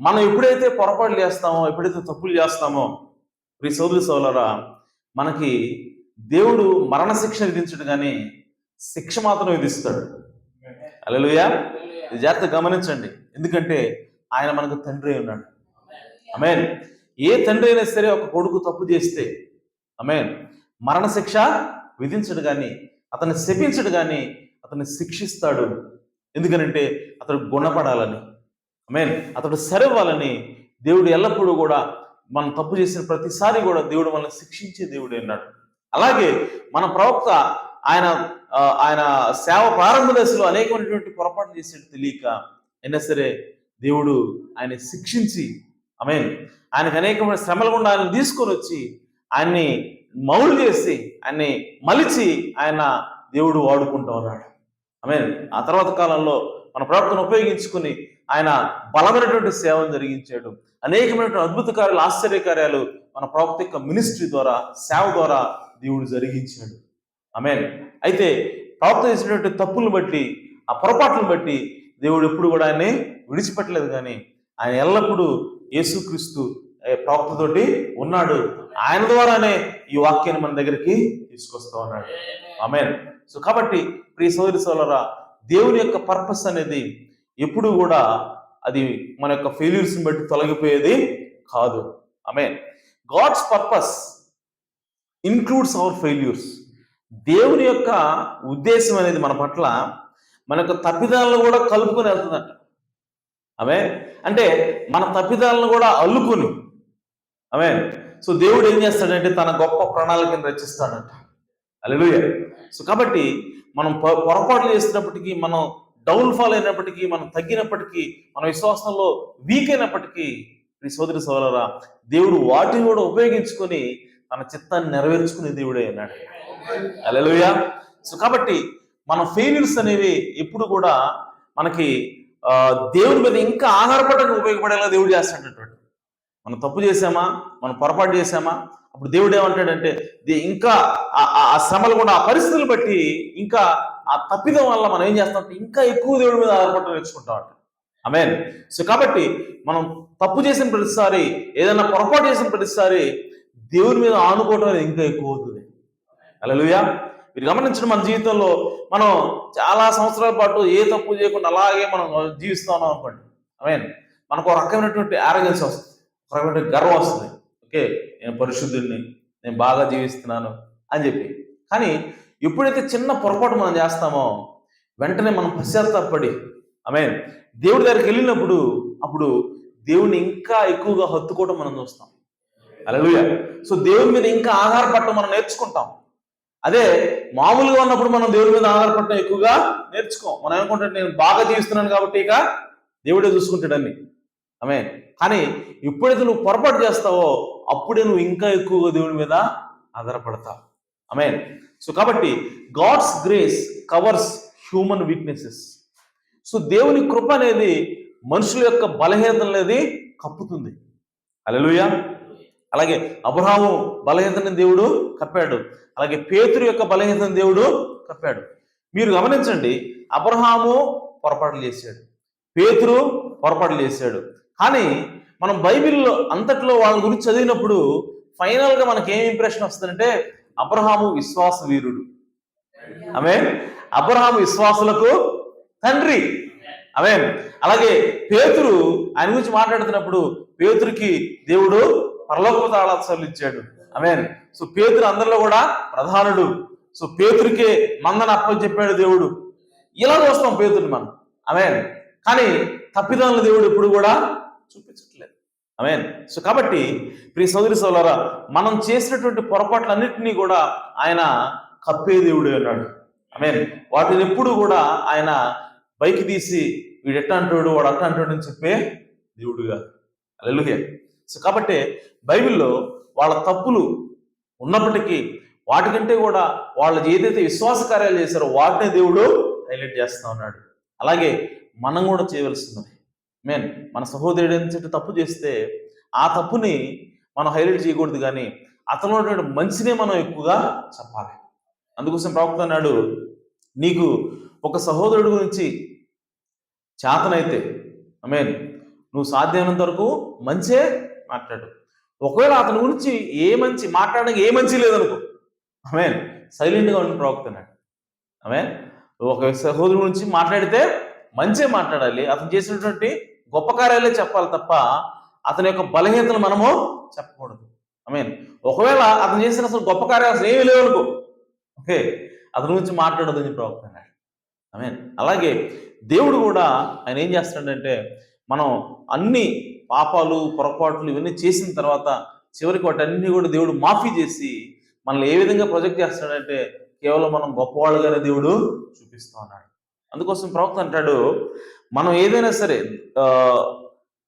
మనం ఎప్పుడైతే పొరపాట్లు చేస్తామో, ఎప్పుడైతే తప్పులు చేస్తామో, ప్రియ సోదరి సోదరులారా, మనకి దేవుడు మరణ శిక్ష విధించడు, కానీ శిక్ష మాత్రం విధిస్తాడు. హల్లెలూయా. జాగ్రత్తగా గమనించండి. ఎందుకంటే ఆయన మనకు తండ్రి ఉన్నాడు. ఆమేన్. ఏ తండ్రి అయినా సరే ఒక కొడుకు తప్పు చేస్తే, ఆమేన్, మరణ శిక్ష విధించడు, కానీ అతన్ని శపించడు, కానీ అతన్ని శిక్షిస్తాడు. ఎందుకనంటే అతడు గుణపడాలని, ఆమేన్, అతడు సరివ్వాలని దేవుడు ఎల్లప్పుడూ కూడా మనం తప్పు చేసిన ప్రతిసారి కూడా దేవుడు మనల్ని శిక్షించే దేవుడు అన్నాడు. అలాగే మన ప్రవక్త ఆయన ఆయన సేవ ప్రారంభ దశలో అనేకమైనటువంటి పొరపాట్లు చేసేది తెలియక అయినా సరే దేవుడు ఆయన శిక్షించి, ఆమేన్, ఆయనకు అనేకమైన శ్రమల గుండా ఆయన తీసుకొని వచ్చి ఆయన్ని మౌలు చేసి ఆయన్ని మలిచి ఆయన దేవుడు వాడుకుంటూ ఉన్నాడు. ఆమేన్. ఆ తర్వాత కాలంలో మన ప్రవక్తను ఉపయోగించుకుని ఆయన బలమైనటువంటి సేవను జరిగించాడు. అనేకమైనటువంటి అద్భుత కార్యాలు, ఆశ్చర్య కార్యాలు మన ప్రవక్త యొక్క మినిస్ట్రీ ద్వారా, సేవ ద్వారా దేవుడు జరిగించాడు. ఆమేన్. అయితే ప్రవక్త చేసినటువంటి తప్పులను బట్టి, ఆ పొరపాట్లను బట్టి దేవుడు ఎప్పుడు కూడా ఆయన్ని విడిచిపెట్టలేదు. కానీ ఆయన ఎల్లప్పుడూ యేసుక్రీస్తు ప్రవక్తతోటి ఉన్నాడు. ఆయన ద్వారానే ఈ వాక్యాన్ని మన దగ్గరికి తీసుకొస్తా ఉన్నాడు. ఆమేన్. సో కాబట్టి ప్రియ సోదరి సోదరులారా, దేవుని యొక్క పర్పస్ అనేది ఎప్పుడు కూడా అది మన యొక్క ఫెయిల్యూర్స్ని బట్టి తొలగిపోయేది కాదు. ఆమేన్. God's purpose includes our failures. దేవుని యొక్క ఉద్దేశం అనేది మన పట్ల మన యొక్క తప్పిదాలను కూడా కలుపుకొని వెళ్తుందంట. ఆమేన్. అంటే మన తప్పిదాలను కూడా అల్లుకొని, ఆమేన్, సో దేవుడు ఏం చేస్తాడంటే తన గొప్ప ప్రణాళికను రచిస్తాడంట. హల్లెలూయా. సో కాబట్టి మనం పొరపాట్లు చేసినప్పటికీ, మనం డౌన్ఫాల్ అయినప్పటికీ, మనం తగ్గినప్పటికీ, మన విశ్వాసంలో వీక్ అయినప్పటికీ, ఈ సోదరి సోదరులారా, దేవుడు వాటిని కూడా ఉపయోగించుకొని తన చిత్తాన్ని నెరవేర్చుకునే దేవుడే అన్నాడు. హల్లెలూయా. సో కాబట్టి మన ఫెయిల్యూర్స్ అనేవి ఎప్పుడు కూడా మనకి దేవుని మీద ఇంకా ఆధారపడడానికి ఉపయోగపడేలా దేవుడు చేస్తాడన్నటువంటి. మనం తప్పు చేసామా, మనం పొరపాటు చేసామా, అప్పుడు దేవుడు ఏమంటాడంటే ఇంకా ఆ శ్రమలు కూడా, ఆ పరిస్థితులు బట్టి, ఇంకా ఆ తప్పిదం వల్ల మనం ఏం చేస్తామంటే ఇంకా ఎక్కువ దేవుడి మీద ఆధారపడటం నేర్చుకుంటామంట. ఆమేన్. సో కాబట్టి మనం తప్పు చేసిన ప్రతిసారి, ఏదైనా పొరపాటు చేసిన ప్రతిసారి దేవుని మీద ఆనుకోవడం అనేది ఇంకా ఎక్కువ అవుతుంది. హల్లెలూయా. మీరు గమనించడం, మన జీవితంలో మనం చాలా సంవత్సరాల పాటు ఏ తప్పు చేయకుండా అలాగే మనం జీవిస్తా ఉన్నాం అనుకోండి. ఆమేన్. మనకు ఒక రకమైనటువంటి ఆరోగ్యన్స్ వస్తుంది, ఒక రకమైనటువంటి గర్వం వస్తుంది. ఓకే, నేను పరిశుద్ధుడిని, నేను బాగా జీవిస్తున్నాను అని చెప్పి. కానీ ఎప్పుడైతే చిన్న పొరపాటు మనం చేస్తామో వెంటనే మనం పశ్చాత్తాపడి, ఆమేన్, దేవుడి దగ్గరికి వెళ్ళినప్పుడు అప్పుడు దేవుడిని ఇంకా ఎక్కువగా హత్తుకోవడం మనం చూస్తాం. హల్లెలూయా. సో దేవుడి మీద ఇంకా ఆధారపడటం మనం నేర్చుకుంటాం. అదే మామూలుగా ఉన్నప్పుడు మనం దేవుడి మీద ఆధారపడటం ఎక్కువగా నేర్చుకోం. మనం ఏమనుకుంటే నేను బాగా జీవిస్తున్నాను కాబట్టి ఇక దేవుడే చూసుకుంటాడని. ఆమేన్. కానీ ఎప్పుడైతే నువ్వు పొరపాటు చేస్తావో అప్పుడే నువ్వు ఇంకా ఎక్కువగా దేవుడి మీద ఆధారపడతావు. ఆమేన్. సో కాబట్టి God's grace covers human weaknesses. So దేవుని కృప అనేది మనుషుల యొక్క బలహీనత అనేది కప్పుతుంది. హల్లెలూయా. అలాగే అబ్రహాము బలహీనతని దేవుడు కప్పాడు. అలాగే పేతురు యొక్క బలహీనతని దేవుడు కప్పాడు. మీరు గమనించండి, అబ్రహాము పొరపాట్లు చేశాడు, పేతురు పొరపాట్లు చేశాడు. కానీ మనం బైబిల్లో అంతట్లో వాళ్ళ గురించి చదివినప్పుడు ఫైనల్గా మనకి ఏం ఇంప్రెషన్ వస్తుందంటే అబ్రహాము విశ్వాస వీరుడు. ఆమేన్. అబ్రహాము విశ్వాసులకు తండ్రి. ఆమేన్. అలాగే పేతురు, ఆయన గురించి మాట్లాడుతున్నప్పుడు పేతురుకి దేవుడు పరలోక తాళాలు ఇచ్చాడు. ఆమేన్. సో పేతురు అందరిలో కూడా ప్రధానుడు. సో పేతురికే మందన అప్పచెప్పాడు దేవుడు. ఇలా చూస్తాం పేతురుని మనం. ఆమేన్. కానీ తప్పిదాలను దేవుడు ఎప్పుడు కూడా చూపించట్లేదు. ఆమేన్. సో కాబట్టి ప్రియ సోదరి సోదరులారా, మనం చేసినటువంటి పొరపాట్లన్నింటినీ కూడా ఆయన కప్పే దేవుడు అన్నాడు. ఆమేన్. వాటిని ఎప్పుడు కూడా ఆయన పైకి తీసి వీడు ఎట్ట అంటాడు, వాడు అట్ట అంటాడు అని చెప్పే దేవుడు కాదు. హల్లెలూయా. సో కాబట్టి బైబిల్లో వాళ్ళ తప్పులు ఉన్నప్పటికీ వాటికంటే కూడా వాళ్ళు ఏదైతే విశ్వాస కార్యాలు చేశారో వాటినే దేవుడు హైలైట్ చేస్తా ఉన్నాడు. అలాగే మనం కూడా చేయవలసినది. ఆమేన్. మన సహోదరుడు ఏంటంటే తప్పు చేస్తే ఆ తప్పుని మనం హైలైట్ చేయకూడదు, కానీ అతను ఉన్నటువంటి మంచినే మనం ఎక్కువగా చెప్పాలి. అందుకోసం ప్రవక్త అన్నాడు, నీకు ఒక సహోదరుడు గురించి చేతనైతే, ఆమేన్, నువ్వు సాధ్యమైనంత వరకు మంచే మాట్లాడు. ఒకవేళ అతని గురించి మాట్లాడడానికి ఏ మంచి లేదనుకో, ఆమేన్, సైలెంట్గా ఉండి ప్రవక్త అన్నాడు. ఆమేన్. ఒక సహోదరుడు గురించి మాట్లాడితే మంచే మాట్లాడాలి, అతను చేసినటువంటి గొప్ప కార్యాలే చెప్పాలి తప్ప అతని యొక్క బలహీనతలు మనము చెప్పకూడదు. ఆమేన్. ఒకవేళ అతను చేసిన అసలు గొప్ప కార్యాలు అసలు ఏమీ లేవనుకో, ఓకే, అతని గురించి మాట్లాడదు అని ప్రవక్త అన్నాడు. ఆమేన్. అలాగే దేవుడు కూడా ఆయన ఏం చేస్తాడంటే, మనం అన్ని పాపాలు పొరపాట్లు ఇవన్నీ చేసిన తర్వాత చివరికి వాటన్ని కూడా దేవుడు మాఫీ చేసి మనల్ని ఏ విధంగా ప్రొజెక్ట్ చేస్తాడంటే కేవలం మనం గొప్పవాళ్ళుగానే దేవుడు చూపిస్తూ ఉన్నాడు. అందుకోసం ప్రవక్త అంటాడు, మనం ఏదైనా సరే ఆ,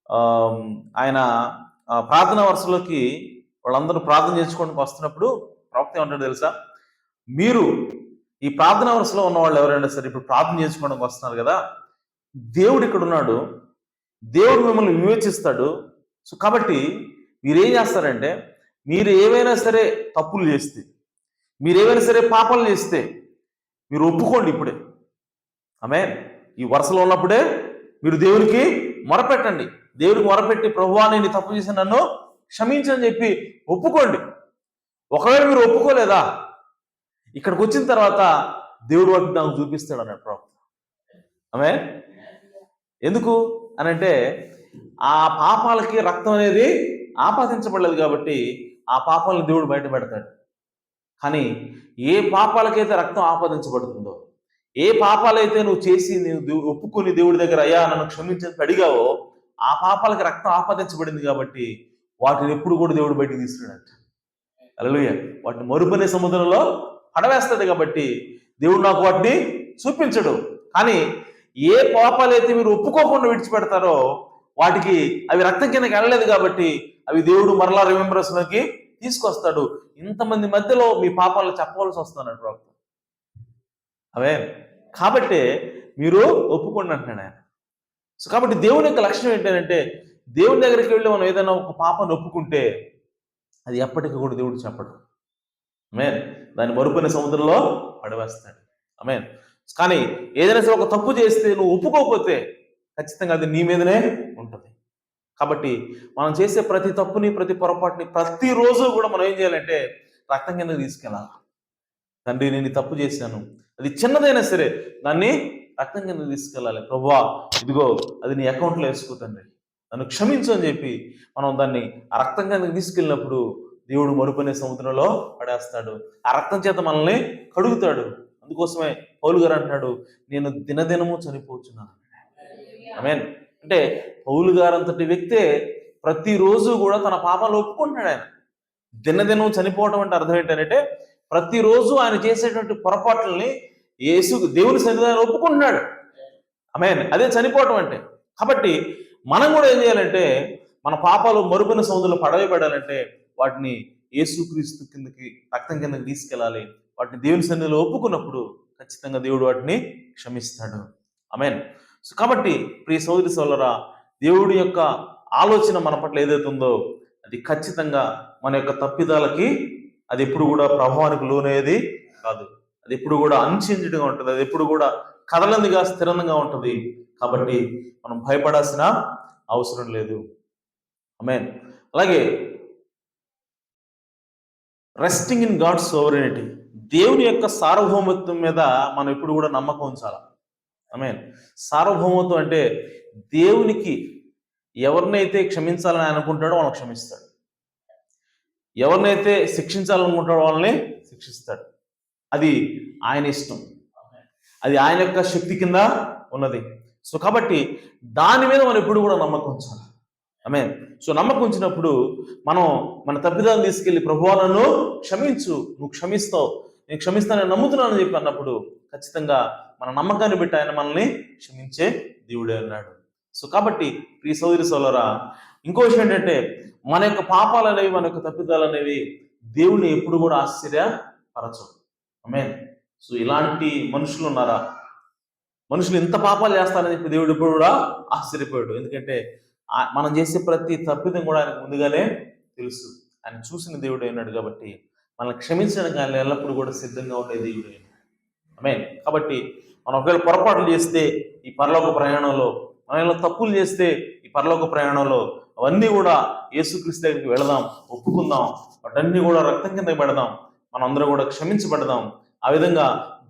ఆ, ఆయన ప్రార్థన వరుసలోకి వాళ్ళందరూ ప్రార్థన చేసుకోవడానికి వస్తున్నప్పుడు ప్రవక్త ఏమంటాడు తెలుసా, మీరు ఈ ప్రార్థన వరుసలో ఉన్న వాళ్ళు ఎవరైనా సరే ఇప్పుడు ప్రార్థన చేసుకోవడానికి వస్తున్నారు కదా, దేవుడు ఇక్కడ ఉన్నాడు, దేవుడు మిమ్మల్ని వివేచిస్తాడు. సో కాబట్టి మీరేం చేస్తారంటే, మీరు ఏవైనా సరే తప్పులు చేస్తే, మీరు ఏవైనా సరే పాపాలు చేస్తే మీరు ఒప్పుకోండి ఇప్పుడే. ఆమేన్. ఈ వరుసలో ఉన్నప్పుడే మీరు దేవునికి మొరపెట్టండి. దేవుడికి మొరపెట్టి, ప్రభువా నేను ఈ తప్పు చేసి నన్ను క్షమించని చెప్పి ఒప్పుకోండి. ఒకవేళ మీరు ఒప్పుకోలేదా, ఇక్కడికి వచ్చిన తర్వాత దేవుడు వాటిని నాకు చూపిస్తాడు అన్నాడు ప్రవక్త. ఆమేన్. ఎందుకు అనంటే ఆ పాపాలకి రక్తం అనేది ఆపాదించబడలేదు కాబట్టి ఆ పాపాలను దేవుడు బయట పెడతాడు. కానీ ఏ పాపాలకైతే రక్తం ఆపాదించబడుతుందో, ఏ పాపాలైతే నువ్వు చేసి నువ్వు ఒప్పుకొని దేవుడి దగ్గర అయ్యా నన్ను క్షమించని అడిగావో, ఆ పాపాలకి రక్తం ఆపాదించబడింది కాబట్టి వాటిని ఎప్పుడు కూడా దేవుడు బయటికి తీసుకున్నాడంట. హల్లెలూయా. వాటిని మరుపనే సముద్రంలో పడవేస్తుంది కాబట్టి దేవుడు నాకు వాటిని చూపించడు. కానీ ఏ పాపాలైతే మీరు ఒప్పుకోకుండా విడిచిపెడతారో వాటికి అవి రక్తం కిందకి వెళ్ళలేదు కాబట్టి అవి దేవుడు మరలా రిమెంబరెన్స్లోకి తీసుకొస్తాడు. ఇంతమంది మధ్యలో మీ పాపాలు చెప్పవలసి వస్తున్నాడు ప్రవక్త. అవే కాబట్టి మీరు ఒప్పుకోండి అంటున్నాడు ఆయన. సో కాబట్టి దేవుని యొక్క లక్షణం ఏంటంటే, దేవుని దగ్గరికి వెళ్ళి మనం ఏదైనా ఒక పాపాన్ని ఒప్పుకుంటే అది ఎప్పటికీ కూడా దేవుడు చెప్పడు. ఆమేన్. దాన్ని మరుపైన సముద్రంలో పడవేస్తాడు. ఆమేన్. కానీ ఏదైనా సరే ఒక తప్పు చేస్తే నువ్వు ఒప్పుకోకపోతే ఖచ్చితంగా అది నీ మీదనే ఉంటుంది. కాబట్టి మనం చేసే ప్రతి తప్పుని, ప్రతి పొరపాటుని ప్రతిరోజు కూడా మనం ఏం చేయాలంటే రక్తం కింద తీసుకెళ్ళాలి. తండ్రి నేను ఈ తప్పు చేశాను, అది చిన్నదైనా సరే దాన్ని రక్తం కింద తీసుకెళ్ళాలి. ప్రభువా ఇదిగో అది నీ అకౌంట్లో వేసుకో తండ్రి, నన్ను క్షమించు అని చెప్పి మనం దాన్ని ఆ రక్తం కిందకి తీసుకెళ్ళినప్పుడు దేవుడు మరుపనే సముద్రంలో పడేస్తాడు. ఆ రక్తం చేత మనల్ని కడుగుతాడు. అందుకోసమే పౌలు గారు అంటున్నాడు, నేను దినదినము చనిపోతున్నాను. ఆమేన్. అంటే పౌలు గారు అంతటి వ్యక్తే ప్రతిరోజు కూడా తన పాపాలు ఒప్పుకుంటున్నాడు. ఆయన దినదినం చనిపోవడం అంటే అర్థం ఏంటంటే ప్రతిరోజు ఆయన చేసేటువంటి పొరపాట్లని దేవుని సన్నిధానంలో ఒప్పుకుంటున్నాడు. ఆమేన్. అదే చనిపోవటం అంటే. కాబట్టి మనం కూడా ఏం చేయాలంటే మన పాపాలు మరుపున సముద్రంలో పడవేయబడాలంటే వాటిని యేసుక్రీస్తు కిందకి రక్తం కిందకి తీసుకెళ్ళాలి. వాటిని దేవుని సన్నిధిలో ఒప్పుకున్నప్పుడు ఖచ్చితంగా దేవుడు వాటిని క్షమిస్తాడు. ఆమేన్. సో కాబట్టి ప్రియ సోదరి సోదరులారా, దేవుడి యొక్క ఆలోచన మన పట్ల ఏదైతే ఉందో అది ఖచ్చితంగా మన యొక్క తప్పిదాలకి అది ఎప్పుడు కూడా ప్రభావానికి లోనేది కాదు. అది ఎప్పుడు కూడా అన్చేంజ్డ్గా ఉంటుంది. అది ఎప్పుడు కూడా కదలందిగా స్థిరంగా ఉంటుంది. కాబట్టి మనం భయపడాల్సిన అవసరం లేదు. ఆమేన్. అలాగే రెస్టింగ్ ఇన్ గాడ్స్ సోవరెనిటీ, దేవుని యొక్క సార్వభౌమత్వం మీద మనం ఎప్పుడు కూడా నమ్మకం ఉంచాలి. ఆమేన్. సార్వభౌమత్వం అంటే దేవునికి ఎవరినైతే క్షమించాలని అనుకుంటాడో వాళ్ళని క్షమిస్తాడు, ఎవరినైతే శిక్షించాలనుకుంటాడో వాళ్ళని శిక్షిస్తాడు. అది ఆయన ఇష్టం, అది ఆయన యొక్క శక్తి కింద ఉన్నది. సో కాబట్టి దాని మీద మనం ఎప్పుడు కూడా నమ్మకం ఉంచాలి. ఆమేన్. సో నమ్మకం ఉంచినప్పుడు మనం మన తప్పిదాలను తీసుకెళ్లి ప్రభువా నన్ను క్షమించు, నువ్వు క్షమిస్తావు, నేను క్షమిస్తానని నమ్ముతున్నానని చెప్పి అన్నప్పుడు ఖచ్చితంగా మన నమ్మకాన్ని బట్టి ఆయన మనల్ని క్షమించే దేవుడే అన్నాడు. సో కాబట్టి ప్రియ సోదరి సోదరులారా, ఇంకో విషయం ఏంటంటే మన యొక్క పాపాలు అనేవి, మన యొక్క తప్పిదాలు అనేవి దేవుడిని ఎప్పుడు కూడా ఆశ్చర్యపరచవు. ఆమేన్. సో ఇలాంటి మనుషులు ఉన్నారా? మనుషులు ఇంత పాపాలు చేస్తారని చెప్పి దేవుడు ఎప్పుడు కూడా ఆశ్చర్యపోయాడు. ఎందుకంటే మనం చేసే ప్రతి తప్పిదం కూడా ఆయనకు ముందుగానే తెలుసు. ఆయన చూసిన దేవుడు అయినాడు కాబట్టి మనల్ని క్షమించడానికి ఆయన ఎల్లప్పుడూ కూడా సిద్ధంగా ఉండే దేవుడు అయినాడు. ఆమేన్. కాబట్టి మనం ఒకవేళ పొరపాట్లు చేస్తే ఈ పరలోక ప్రయాణంలో, మనం తప్పులు చేస్తే ఈ పరలోక ప్రయాణంలో అవన్నీ కూడా యేసుక్రీస్తు దగ్గరికి వెళదాం, ఒప్పుకుందాం, వాటన్నీ కూడా రక్తం కింద పెడదాం, మనం అందరం కూడా క్షమించబడదాం. ఆ విధంగా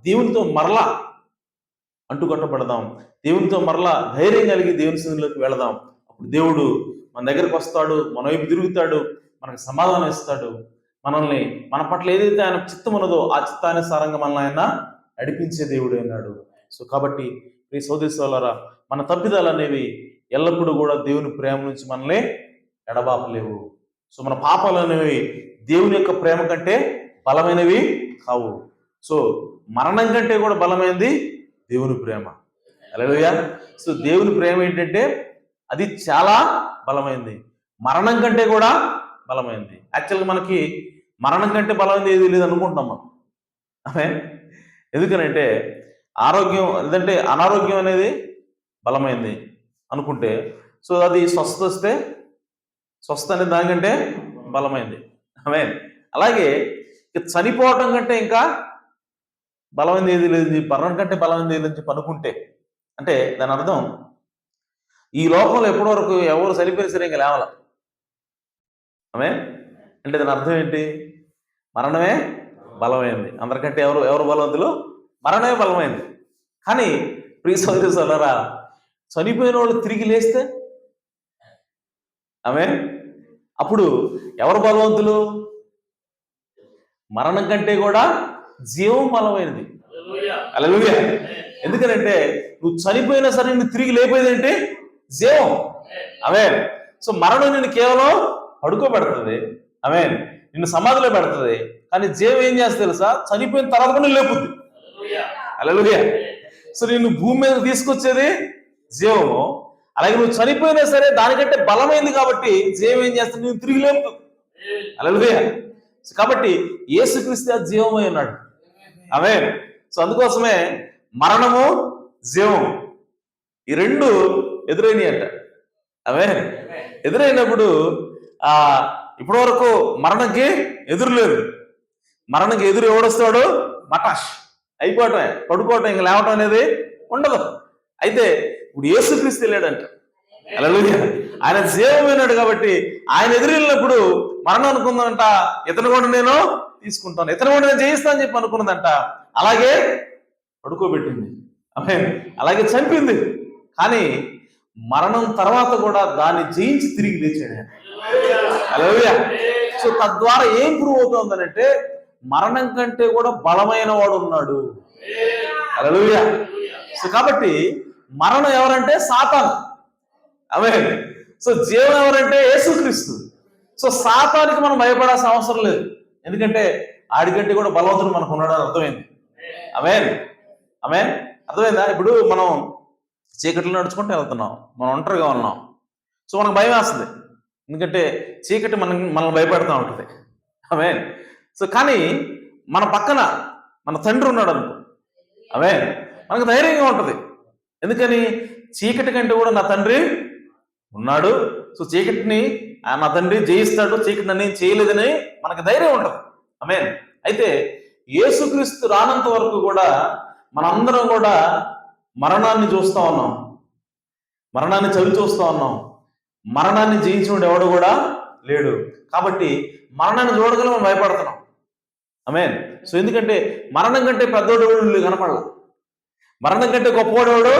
దేవునితో మరలా అంటుకట్టబడదాం, దేవునితో మరలా ధైర్యం కలిగి దేవుని సన్నిధిలోకి వెళదాం. అప్పుడు దేవుడు మన దగ్గరకు వస్తాడు, మన వైపు తిరుగుతాడు, మనకు సమాధానం ఇస్తాడు. మనల్ని మన పట్ల ఏదైతే ఆయన చిత్తం ఉన్నదో ఆ చిత్తానుసారంగా మనల్ని ఆయన నడిపించే దేవుడు అన్నాడు. సో కాబట్టి ఈ సోదరి సోదరులారా, మన తప్పిదాలు అనేవి ఎల్లప్పుడూ కూడా దేవుని ప్రేమ నుంచి మనల్ని ఎడబాపలేవు. సో మన పాపాలు అనేవి దేవుని యొక్క ప్రేమ కంటే బలమైనవి కావు. సో మరణం కంటే కూడా బలమైనది దేవుని ప్రేమ. హల్లెలూయా. సో దేవుని ప్రేమ ఏంటంటే అది చాలా బలమైనది, మరణం కంటే కూడా బలమైనది. యాక్చువల్గా మనకి మరణం కంటే బలమైనది ఏది లేదు అనుకుంటున్నాం మనం. ఆమె ఎందుకనంటే ఆరోగ్యం లేదంటే అనారోగ్యం అనేది బలమైంది అనుకుంటే, సో అది స్వస్థత వస్తే స్వస్థ అనేది దానికంటే బలమైంది. ఆమె అలాగే చనిపోవటం కంటే ఇంకా బలమైనది ఏది లేదు, మరణం కంటే బలమైనది ఏది అని చెప్పి అనుకుంటే, అంటే దాని అర్థం ఈ లోకంలో ఎప్పటి వరకు ఎవరు చనిపోయిన సరే ఇంకా లేవాల. ఆమె అంటే దాని అర్థం ఏంటి? మరణమే బలమైంది. అందరికంటే ఎవరు బలవంతులు? మరణమే బలమైంది. కానీ ప్రియ సోదరి సోదరులారా, చనిపోయిన వాళ్ళు తిరిగి లేస్తే ఆమె అప్పుడు ఎవరు బలవంతులు? మరణం కంటే కూడా జీవం బలమైనది. హల్లెలూయా. ఎందుకనంటే నువ్వు చనిపోయినా సరే నువ్వు తిరిగి లేపేది ఏంటి? జీవం. ఆమె సో మరణం నిన్ను కేవలం పడుకోబెడుతుంది, ఆమె నిన్ను సమాధిలో పెడుతుంది. కానీ జీవం ఏం చేస్తుంది తెలుసా? చనిపోయిన తర్వాత కూడా లేపుద్ది. హల్లెలూయా. సో నిన్ను భూమి మీద తీసుకొచ్చేది జీవము. అలాగే నువ్వు చనిపోయినా సరే దానికంటే బలమైంది కాబట్టి జీవం ఏం చేస్తుంది? నువ్వు తిరిగి లేపుతుంది. హల్లెలూయా. కాబట్టి యేసుక్రీస్తు జీవమై ఉన్నాడు. ఆమె సో అందుకోసమే మరణము జీవం ఈ రెండు ఎదురైనవి అంట. ఆమె ఎదురైనప్పుడు ఇప్పటి వరకు మరణంకి ఎదురు లేదు. మరణంకి ఎదురు ఎవడొస్తాడు? మటాష్ అయిపోవటమే, పడుకోవటం, ఇంకా లేవటం అనేది ఉండదు. అయితే ఇప్పుడు యేసుక్రీస్తు వెళ్ళాడంట. హల్లెలూయా. ఆయన జీవమైనాడు కాబట్టి ఆయన ఎదురు వెళ్ళినప్పుడు మరణం అనుకుందంట, ఇతను కూడా నేను తీసుకుంటాను, ఇతను కూడా నేను జయిస్తాను చెప్పి అనుకున్నదంట. అలాగే పడుకోబెట్టింది, ఆమె అలాగే చంపింది. కానీ మరణం తర్వాత కూడా దాన్ని జయించి తిరిగి లేచాడు. హల్లెలూయా. సో తద్వారా ఏం ప్రూవ్ అవుతుందనంటే మరణం కంటే కూడా బలమైన వాడు ఉన్నాడు. హల్లెలూయా. సో కాబట్టి మరణం ఎవరంటే సాతాను. ఆమేన్. సో జీవం ఎవరంటే యేసుక్రీస్తు. సో సాతానికి మనం భయపడాల్సిన అవసరం లేదు, ఎందుకంటే ఆడికంటే కూడా బలవంతుడు మనకు ఉన్నాడు అని అర్థమైంది. ఆమేన్. ఆమేన్. అర్థమైందా? ఇప్పుడు మనం చీకట్లో నడుచుకుంటూ వెళ్తున్నాం, మనం ఒంటరిగా ఉన్నాం. సో మనకు భయం వేస్తుంది, ఎందుకంటే చీకటి మనల్ని భయపెడతా ఉంటుంది. ఆమేన్. సో కానీ మన పక్కన మన తండ్రి ఉన్నాడు అనుకో, ఆమేన్, మనకు ధైర్యంగా ఉంటుంది. ఎందుకని? చీకటి కంటే కూడా నా తండ్రి ఉన్నాడు. సో చీకటిని నా తండ్రి జయిస్తాడు, చీకటి నన్ను ఏం చేయలేదని మనకు ధైర్యం ఉంటుంది. ఆమేన్. అయితే యేసుక్రీస్తు రానంత వరకు కూడా మనందరం కూడా మరణాన్ని చూస్తూ ఉన్నాం, మరణాన్ని చవి చూస్తూ ఉన్నాం. మరణాన్ని జయించినోడు ఎవడు కూడా లేడు. కాబట్టి మరణాన్ని చూడగల మనం భయపడుతున్నాం. ఆమేన్. సో ఎందుకంటే మరణం కంటే పెద్దోడు కనపడలా, మరణం కంటే గొప్పవాడేవాడు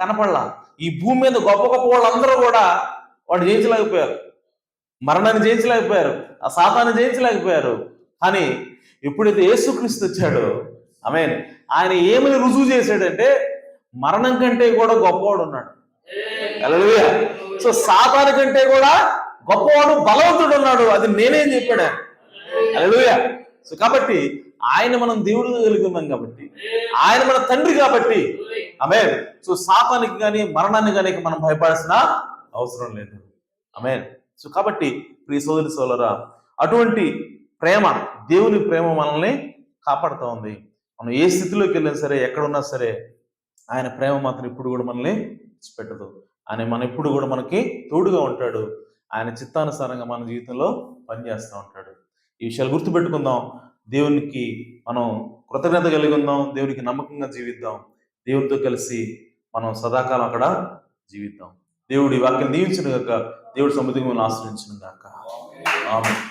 కనపడలా. ఈ భూమి మీద గొప్ప గొప్ప వాళ్ళందరూ కూడా వాడు జయించలేకపోయారు, మరణాన్ని జయించలేకపోయారు, ఆ సాతాన్ని జయించలేకపోయారు. కానీ ఎప్పుడైతే యేసుక్రీస్తు వచ్చాడో, ఆమేన్, ఆయన ఏమని రుజువు చేశాడంటే మరణం కంటే కూడా గొప్పవాడు ఉన్నాడు. హల్లెలూయా. సో సాతాను కంటే కూడా గొప్పవాడు, బలవంతుడు ఉన్నాడు, అది నేనేం చెప్పాడు. హల్లెలూయా. సో కాబట్టి ఆయన మనం దేవుడు కలిగి ఉన్నాం కాబట్టి, ఆయన మన తండ్రి కాబట్టి, ఆమేన్. సో సాతానికి కానీ మరణాన్ని కానీ మనం భయపడాల్సిన అవసరం లేదు. ఆమేన్. సో కాబట్టి ప్రియ సోదరి సోదరులారా, అటువంటి ప్రేమ, దేవుని ప్రేమ మనల్ని కాపాడుతూ ఉంది. మనం ఏ స్థితిలోకి వెళ్ళినా సరే, ఎక్కడున్నా సరే, ఆయన ప్రేమ మాత్రం ఇప్పుడు కూడా మనల్ని విడిచిపెట్టదు. ఆయన ఎప్పుడు కూడా మనకి తోడుగా ఉంటాడు. ఆయన చిత్తానుసారంగా మన జీవితంలో పనిచేస్తూ ఉంటాడు. ఈ విషయాలు గుర్తుపెట్టుకుందాం. దేవునికి మనం కృతజ్ఞత కలిగి ఉందాం, దేవునికి నమ్మకంగా జీవిద్దాం, దేవునితో కలిసి మనం సదాకాలం అక్కడ జీవిద్దాం. దేవుడి వాక్యం దీవించిన గాక, దేవుడి సమృద్ధిగా మనం ఆశ్రయించిన గాక. ఆమేన్.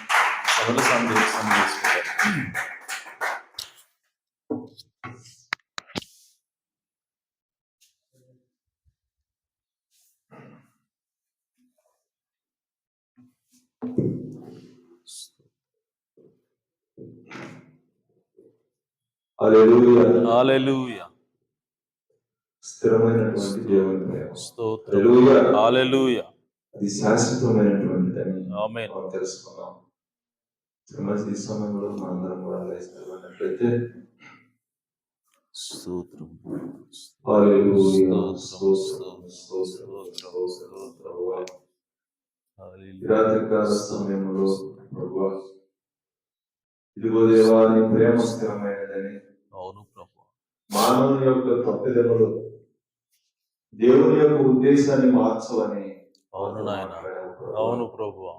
హల్లెలూయా. హల్లెలూయా. స్థిరమైనటువంటి దేవుని ప్రేమ. స్తోత్రం. హల్లెలూయా. హల్లెలూయా. అది శాశ్వతమైనటువంటిదని ఆమేన్. మనం తెలుసుకున్నాం. ఈ సమయంలో మనందరం కూడా లేచినట్లయితే స్తోత్రం. హల్లెలూయా, స్తోత్రం. స్తోత్రం, స్తోత్రం, స్తోత్రం ప్రభువా. హల్లెలూయా. రాత్రికాల సమయంలో ప్రభువా, ఇదిగో దేవా నీ ప్రేమ స్థిరమైనదని, అవును ప్రభువా, మానవుని యొక్క తప్పిదములు దేవుని యొక్క ఉద్దేశాన్ని మార్చవని అవును నాయన, అవును ప్రభువా,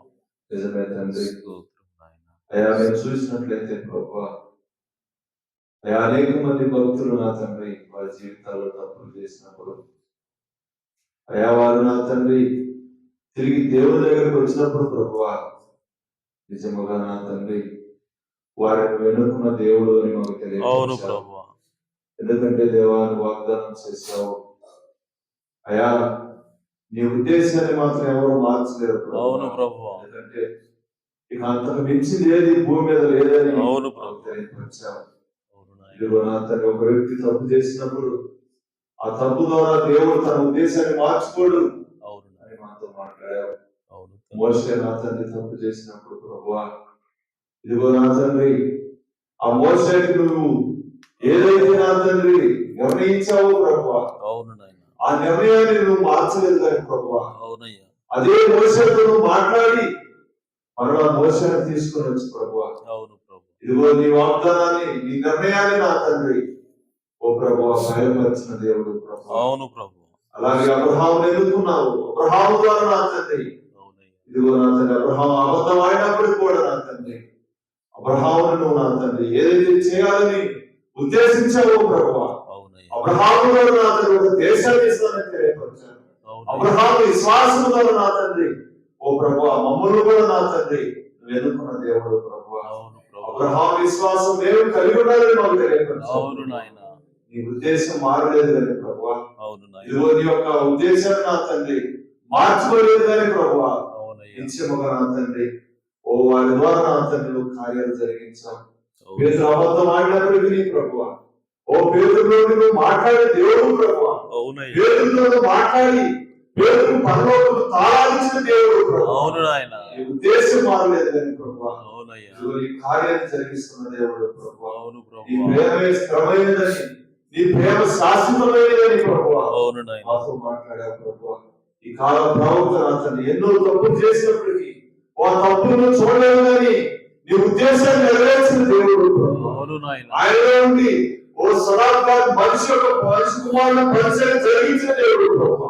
నిజమే తండ్రి. స్తోత్రం నాయన. అయా మేము చూసినట్లయితే ప్రభువా, అయా అనేక మంది భక్తులు నా తండ్రి వారి జీవితాల్లో తప్పులు చేసినప్పుడు అయా వారు నా తండ్రి తిరిగి దేవుని దగ్గరకు వచ్చినప్పుడు ప్రభువా, నిజముగా నా తండ్రి వారిని వెనుకున్న దేవుడు అని మాకు తెలియదు. ఎందుకంటే దేవాన్ని వాగ్దానం చేశావు అయా, నీ ఉద్దేశాన్ని మాత్రం ఎవరు మార్చలేరు. అవును ప్రభువా. ఎందుకంటే ఇక అంతకు మించింది ఏది భూమి మీద లేదని అవును తెలియపరిచావు. ఇదిగో నా తండ్రి ఒక వ్యక్తి తప్పు చేసినప్పుడు ఆ తప్పు ద్వారా దేవుడు తన ఉద్దేశాన్ని మార్చుకోడు అని మాతో మాట్లాడావు. మోషే నా తండ్రి తప్పు చేసినప్పుడు ప్రభువా, ఇదిగో నా తండ్రి ఆ మోషేకి నువ్వు ఏదైతే నా తండ్రి నిర్ణయించావో ప్రభువా, ఆ నిర్ణయాన్ని నువ్వు మార్చలేదు కానీ ప్రభువా, అదే మోషేతో నువ్వు మాట్లాడి మరలా మోషేని తీసుకుని వచ్చి ప్రభువా, ఇదిగో నీ వాగ్దానాన్ని నీ నిర్ణయాన్ని నా తండ్రి ఓ ప్రభువా బయలుపరిచిన దేవుడు ప్రభువా. అవును ప్రభు. అలాగే అబ్రహామును ఎన్నుకున్నావు. అబ్రహాము ద్వారా నా తండ్రి ఇదిగో నా తండ్రి అబ్రహాం అబద్ధం ఆడినప్పటికీ కూడా నా తండ్రి అబ్రహామును నువ్వు నా తండ్రి ఏదైతే చేయాలని ఉద్దేశించావో ప్రభువా, అబ్రహాము ద్వారా నా తండ్రి ఒక దేశాన్ని ఇస్తానని తెలియపరిచాను. అబ్రహాము విశ్వాసం ద్వారా నా తండ్రి ఓ ప్రభువా మమ్మల్ని కూడా నా తండ్రి నువ్వు ఎన్నుకున్న దేవుడు ప్రభువా. అబ్రహాము విశ్వాసం దేవుడు కలిగి ఉండాలని మాకు తెలియపరిచావు. నీ ఉద్దేశం మారలేదు కానీ ప్రభువా, ఇదిగో నీ యొక్క ఉద్దేశాన్ని నా తండ్రి మార్చుకోలేదు కానీ ప్రభువా, నిత్యముగా నా తండ్రి ఓ వారి ద్వారా నా తండ్రి నువ్వు కార్యాలు జరిగించావు. పేతురు అబద్ధం ఆడినప్పటికీ నీ ప్రభువా, ఓ పేతురులో నువ్వు మాట్లాడే దేవుడు ప్రభువా, పేతురుతో మాట్లాడి పేతురు పరలోకము తాళించిన దేవుడు ప్రభువా. నీ ఉద్దేశం మారలేదు కానీ ప్రభువా, నీ కార్యాన్ని జరిగిస్తున్న దేవుడు ప్రభువా. నీ ప్రేమే స్థిరమైనదని, నీ ప్రేమ శాశ్వతమైనదని ప్రభువా మాతో మాట్లాడావు ప్రభువా. ఈ కాల ప్రవక్త అతను ఎన్నో తప్పులు చేసినప్పటికీ ఆ తప్పులను చూడలేదు కానీ నీ ఉద్దేశాన్ని నెరవేర్చిన దేవుడు ఆయనలో ఉండి ఓ సదాకాలం మనిషి కుమారుల పరిచయం జరిగించిన దేవుడు ప్రభువా.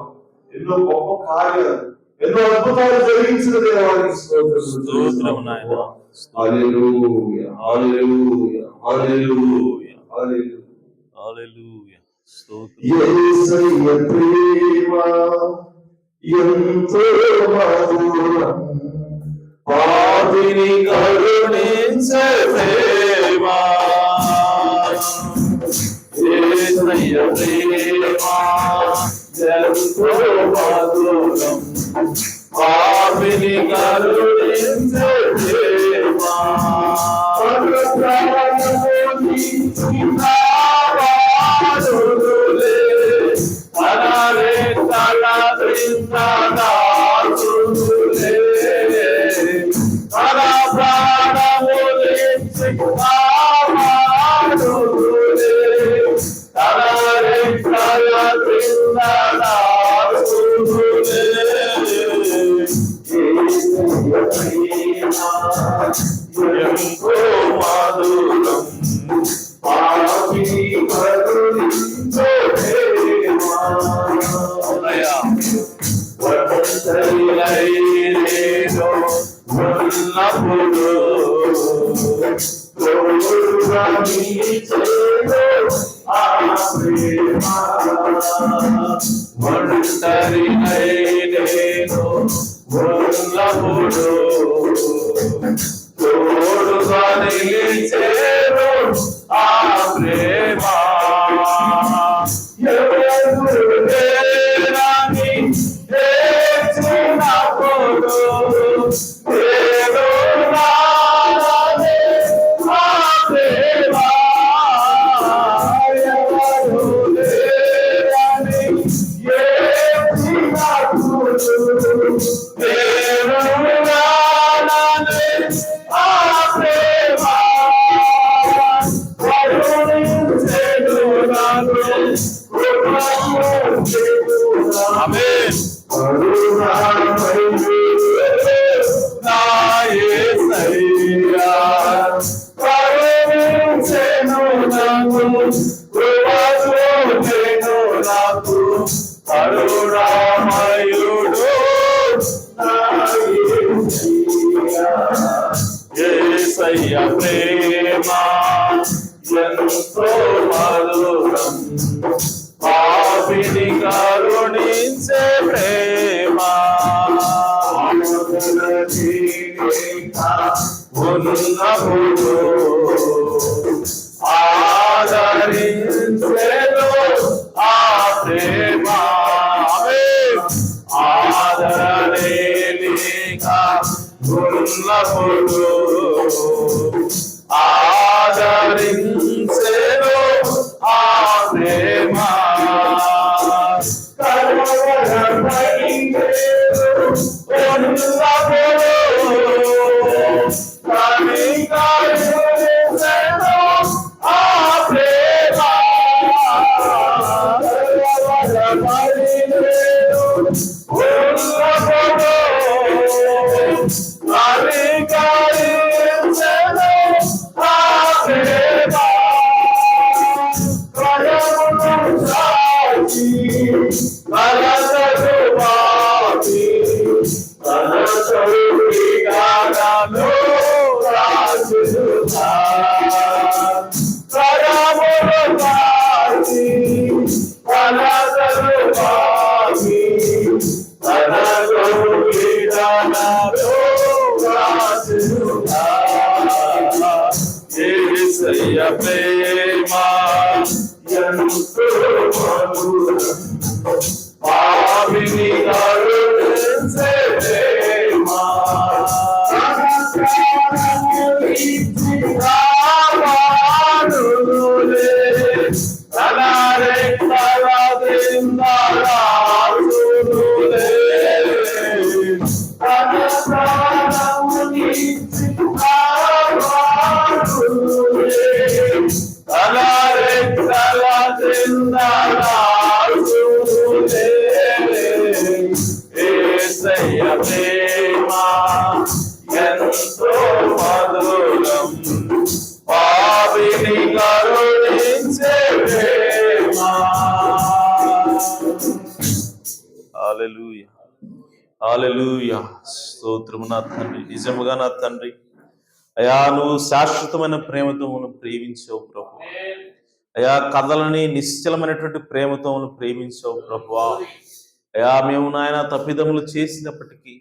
ఎన్నో గొప్ప కార్యాలు ఎన్నో అద్భుతాలు జరిగించిన దేవునికి స్తోత్రం. హల్లెలూయా, హల్లెలూయా, హల్లెలూయా, హల్లెలూయా. యేసయ్య ప్రేమ ఎంతో మధురం, పాపిని కరుణించే ప్రేమ. యేసయ్య ప్రేమ ఎంతో మధురం, పాపిని కరుణించే ప్రేమ. కరుణామయుడు నా యేసయ్య ప్రేమ ఎంతో మధురం, పాపిని కరుణించే ప్రేమ, ఉన్నప్పుడు ఆదరించెను ఆ ప్రేమ, ఆదరణేలిగా ఉన్నప్పుడు ఆదరించెను ఆ ప్రేమ, ప్రేమ ఎంతో మధురం, పాపిని కరుణించే ప్రేమ, ఎంతో మధురం, పాపిని కరుణించే ప్రేమ. హల్లెలూయా, హల్లెలూయా. స్తోత్రము నా తండ్రి, నిజముగా నా తండ్రి. అయా నువ్వు శాశ్వతమైన ప్రేమతో మనం ప్రేమించావు ప్రభు. అయా కథలని నిశ్చలమైనటువంటి ప్రేమతో మనం ప్రేమించావు ప్రభు. అయా మేము నాయన తప్పిదములు చేసినప్పటికీ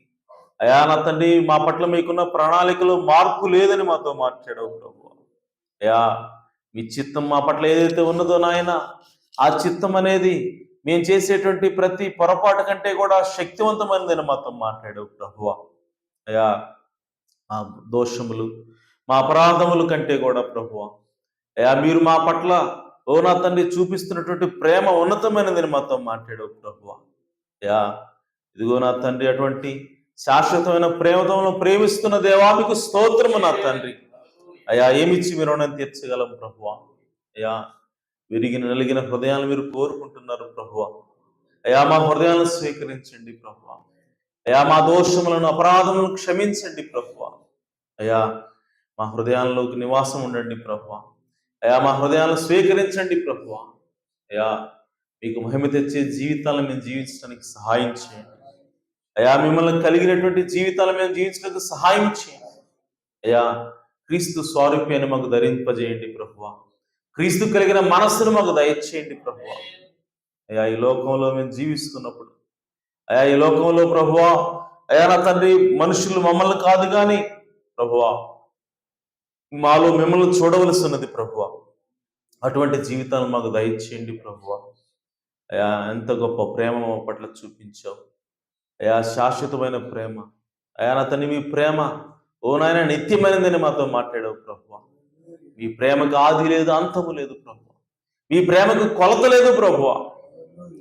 అయా నా తండ్రి మా పట్ల మీకున్న ప్రణాళికలో మార్పు లేదని మాతో మాట్లాడావు ప్రభు. అయా మీ చిత్తం మా పట్ల ఏదైతే ఉన్నదో నాయన, ఆ చిత్తం అనేది మేము చేసేటువంటి ప్రతి పొరపాటు కంటే కూడా శక్తివంతమైనదని మాతో మాట్లాడావు ప్రభు. అయా మా దోషములు మా అపరాధముల కంటే కూడా ప్రభు అయా మీరు మా పట్ల ఓ నా తండ్రి చూపిస్తున్నటువంటి ప్రేమ ఉన్నతమైనదని మాతో మాట్లాడావు ప్రభు. అయా ఇదిగో నా తండ్రి అటువంటి శాశ్వతమైన ప్రేమతో ప్రేమిస్తున్న దేవా మీకు స్తోత్రము నా తండ్రి. అయా ఏమిచ్చి మీరు రుణం తీర్చగలం ప్రభు. అయా విరిగిన నలిగిన హృదయాలు మీరు కోరుకుంటున్నారు ప్రభు. అయా మా హృదయాలను స్వీకరించండి ప్రభు. అయా మా దోషములను అపరాధములను క్షమించండి ప్రభు. అయా మా హృదయాల్లోకి నివాసం ఉండండి ప్రభు. అయా మా హృదయాలను స్వీకరించండి ప్రభు. అయా మీకు మహిమ తెచ్చే జీవితాలను మేము జీవించడానికి సహాయం చేయండి. అయా మిమ్మల్ని కలిగినటువంటి జీవితాలను మేము జీవించడానికి సహాయం చేయండి. అయా క్రీస్తు స్వారూప్యాన్ని మాకు ధరింపజేయండి ప్రభు. క్రీస్తు కలిగిన మనస్సును మాకు దయచేయండి ప్రభు. అయా ఈ లోకంలో మేము జీవిస్తున్నప్పుడు అయా ఈ లోకంలో ప్రభువా అయా నా తండ్రి మనుషులు మమ్మల్ని కాదు కానీ ప్రభువా మాలో మిమ్మల్ని చూడవలసి ఉన్నది ప్రభువా. అటువంటి జీవితాన్ని మాకు దయచేయండి ప్రభువా. అయా ఎంత గొప్ప ప్రేమ మా పట్ల చూపించావు అయా, శాశ్వతమైన ప్రేమ అయా నా తండ్రి. మీ ప్రేమ ఓ నాయన నిత్యమైనదని మాతో మాట్లాడావు ప్రభువా. మీ ప్రేమకు ఆది లేదు, అంతము లేదు ప్రభువా. మీ ప్రేమకు కొలత లేదు ప్రభువా.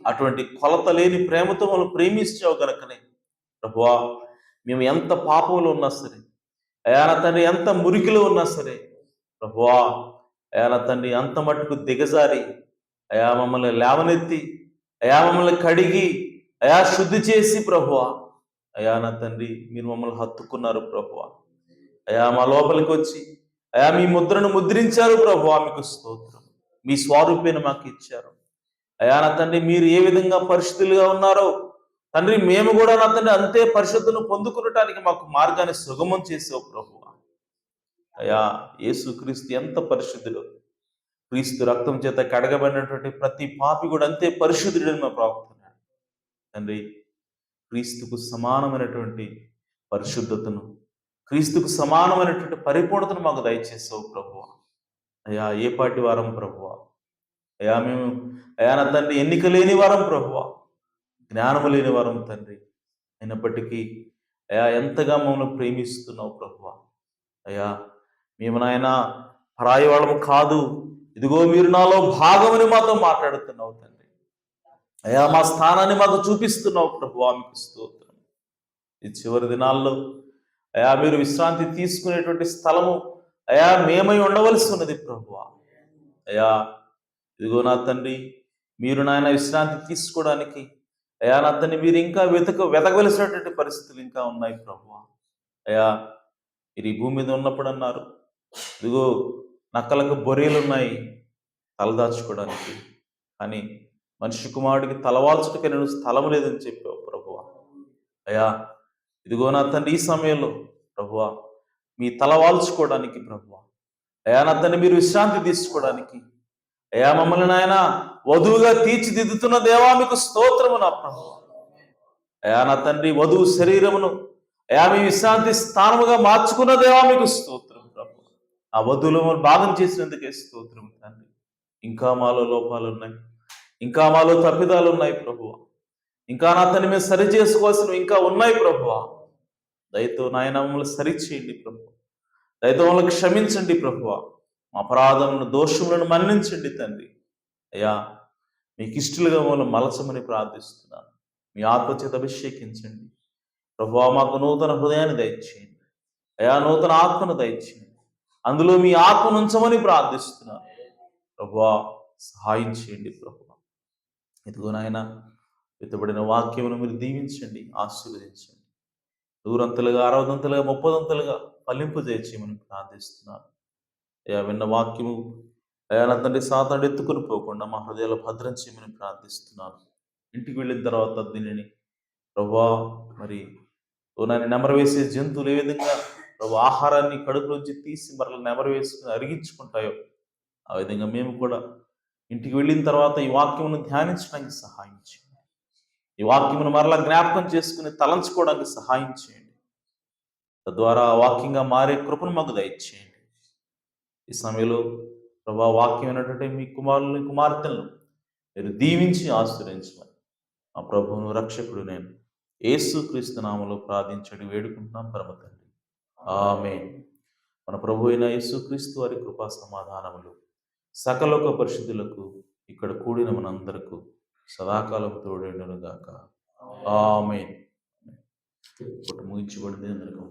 అటువంటి కొలత లేని ప్రేమతో మనం ప్రేమించావు కనుకనే ప్రభువా మేము ఎంత పాపంలో ఉన్నా సరే అయా నా తండ్రి, ఎంత మురికిలో ఉన్నా సరే ప్రభువా అయా నా తండ్రి అంత మట్టుకు దిగజారి అయా మమ్మల్ని లేవనెత్తి అయా మమ్మల్ని కడిగి అయా శుద్ధి చేసి ప్రభువా అయా నా తండ్రి మీరు మమ్మల్ని హత్తుకున్నారు ప్రభువా. అయా మా లోపలికి వచ్చి అయా మీ ముద్రను ముద్రించారు ప్రభువా. మీకు స్తోత్రం. మీ స్వరూపాన్ని మాకు ఇచ్చారు అయా నా తండ్రి మీరు ఏ విధంగా పరిశుద్ధులుగా ఉన్నారో తండ్రి మేము కూడా నా తండ్రి అంతే పరిశుద్ధులను పొందుకునటానికి మాకు మార్గాన్ని సుగమం చేసావు ప్రభు. అయా యేసుక్రీస్తు ఎంత పరిశుద్ధుడు, క్రీస్తు రక్తం చేత కడగబడినటువంటి ప్రతి పాపి కూడా అంతే పరిశుద్ధుడని మా ప్రార్థన తండ్రి. క్రీస్తుకు సమానమైనటువంటి పరిశుద్ధతను, క్రీస్తుకు సమానమైనటువంటి పరిపూర్ణతను మాకు దయచేసావు ప్రభువా. అయా ఏ పాటి వారం ప్రభువా, అయా మేము అయా నా తండ్రి ఎన్నిక లేని వారం ప్రభువా, జ్ఞానము లేని వారం తండ్రి. అయినప్పటికీ అయా ఎంతగా మమ్మల్ని ప్రేమిస్తున్నావు ప్రభువా. అయా మేము నాయన పరాయి వాళ్ళము కాదు, ఇదిగో మీరు నాలో భాగమని మాతో మాట్లాడుతున్నావు తండ్రి. అయా మా స్థానాన్ని మాకు చూపిస్తున్నావు ప్రభువా, మీకు స్తోత్రం. ఈ చివరి దినాల్లో అయా మీరు విశ్రాంతి తీసుకునేటువంటి స్థలము అయా మేమై ఉండవలసి ఉన్నది ప్రభువా. అయా ఇదిగో నా తండ్రి మీరు నాయన విశ్రాంతి తీసుకోవడానికి అయా నా తండ్రి మీరు ఇంకా వెతకవలసినటువంటి పరిస్థితులు ఇంకా ఉన్నాయి ప్రభువా. అయా మీరు ఈ భూమి మీద ఉన్నప్పుడు అన్నారు, ఇదిగో నక్కలకు బొరేలు ఉన్నాయి తలదాచుకోవడానికి, కానీ మనిషి కుమారుడికి తలవాల్చుటకి నేను స్థలం లేదని చెప్పావు ప్రభువా. అయా ఇదిగో నా తండ్రి ఈ సమయంలో ప్రభువా మీ తలవాల్చుకోవడానికి ప్రభువా, అయా నా తండ్రి మీరు విశ్రాంతి తీసుకోవడానికి అయా మమ్మల్ని నాయన వధువుగా తీర్చిదిద్దుతున్న దేవా మీకు స్తోత్రము నా ప్రభు. అయా నా తండ్రి వధువు శరీరమును అయా మీ విశ్రాంతి స్థానముగా మార్చుకున్న దేవా మీకు స్తోత్రం ప్రభు. ఆ వధువులో భాగం చేసినందుకే స్తోత్రం తండ్రి. ఇంకా మాలో లోపాలు ఉన్నాయి, ఇంకా మాలో తప్పిదాలు ఉన్నాయి ప్రభువా, ఇంకా నా తండ్రి మేము సరి చేసుకోవాల్సినవి ఇంకా ఉన్నాయి ప్రభువా. దయతో నాయన మమ్మల్ని సరిచేయండి ప్రభు, దయతో మమ్మల్ని క్షమించండి ప్రభువా. మా అపరాధములను దోషములను మన్నించండి తండ్రి. అయ్యా మీకు ఇష్టలుగా మమ్మల్ని మలచమని ప్రార్థిస్తున్నాను. మీ ఆత్మచేత అభిషేకించండి ప్రభువా. మాకు నూతన హృదయాన్ని దయచేయండి అయా, నూతన ఆత్మను దయచేయండి, అందులో మీ ఆత్మను ఉంచమని ప్రార్థిస్తున్నాను ప్రభువా. సహాయం చేయండి ప్రభువా. ఇదిగో నాయన వెతబడిన వాక్యమును మీరు దీవించండి, ఆశీర్వదించండి, నూరంతలుగా 60 30 ఫలింపు చేయమని ప్రార్థిస్తున్నాను. అయా విన్న వాక్యము అయా నా తండ్రి సాతాను ఎత్తుకుని పోకుండా మా హృదయాలు భద్రం చేయమని ప్రార్థిస్తున్నాను. ఇంటికి వెళ్ళిన తర్వాత దీనిని ప్రభువా మరి నాయన నెమరు వేసే జంతువులు ఏ విధంగా ప్రభు ఆహారాన్ని కడుపులోంచి తీసి మరలా నెమరు వేసుకుని అరిగించుకుంటాయో ఆ విధంగా మేము కూడా ఇంటికి వెళ్ళిన తర్వాత ఈ వాక్యమును ధ్యానించడానికి సహాయం చేయండి, ఈ వాక్యమును మరలా జ్ఞాపకం చేసుకుని తలంచుకోవడానికి సహాయం చేయండి. తద్వారా వాక్యంగా మారే కృపను మాకు దయచేయండి. ఈ సమయంలో ప్రభా వాక్యమైనటువంటి మీ కుమారుని కుమార్తెలను మీరు దీవించి ఆశ్రయించమని మా ప్రభువును రక్షకుడు నేను యేసుక్రీస్తు నామములో ప్రార్థించడి వేడుకుంటున్నాం పరమ తండ్రి, ఆమేన్. మన ప్రభు అయిన యేసుక్రీస్తు వారి కృపా సమాధానములు సకలోక పరిశుద్ధులకు ఇక్కడ కూడిన మనందరకు సదాకాలం తోడేండును గాక, ఆమేన్. ముగించబడింది అందరికీ.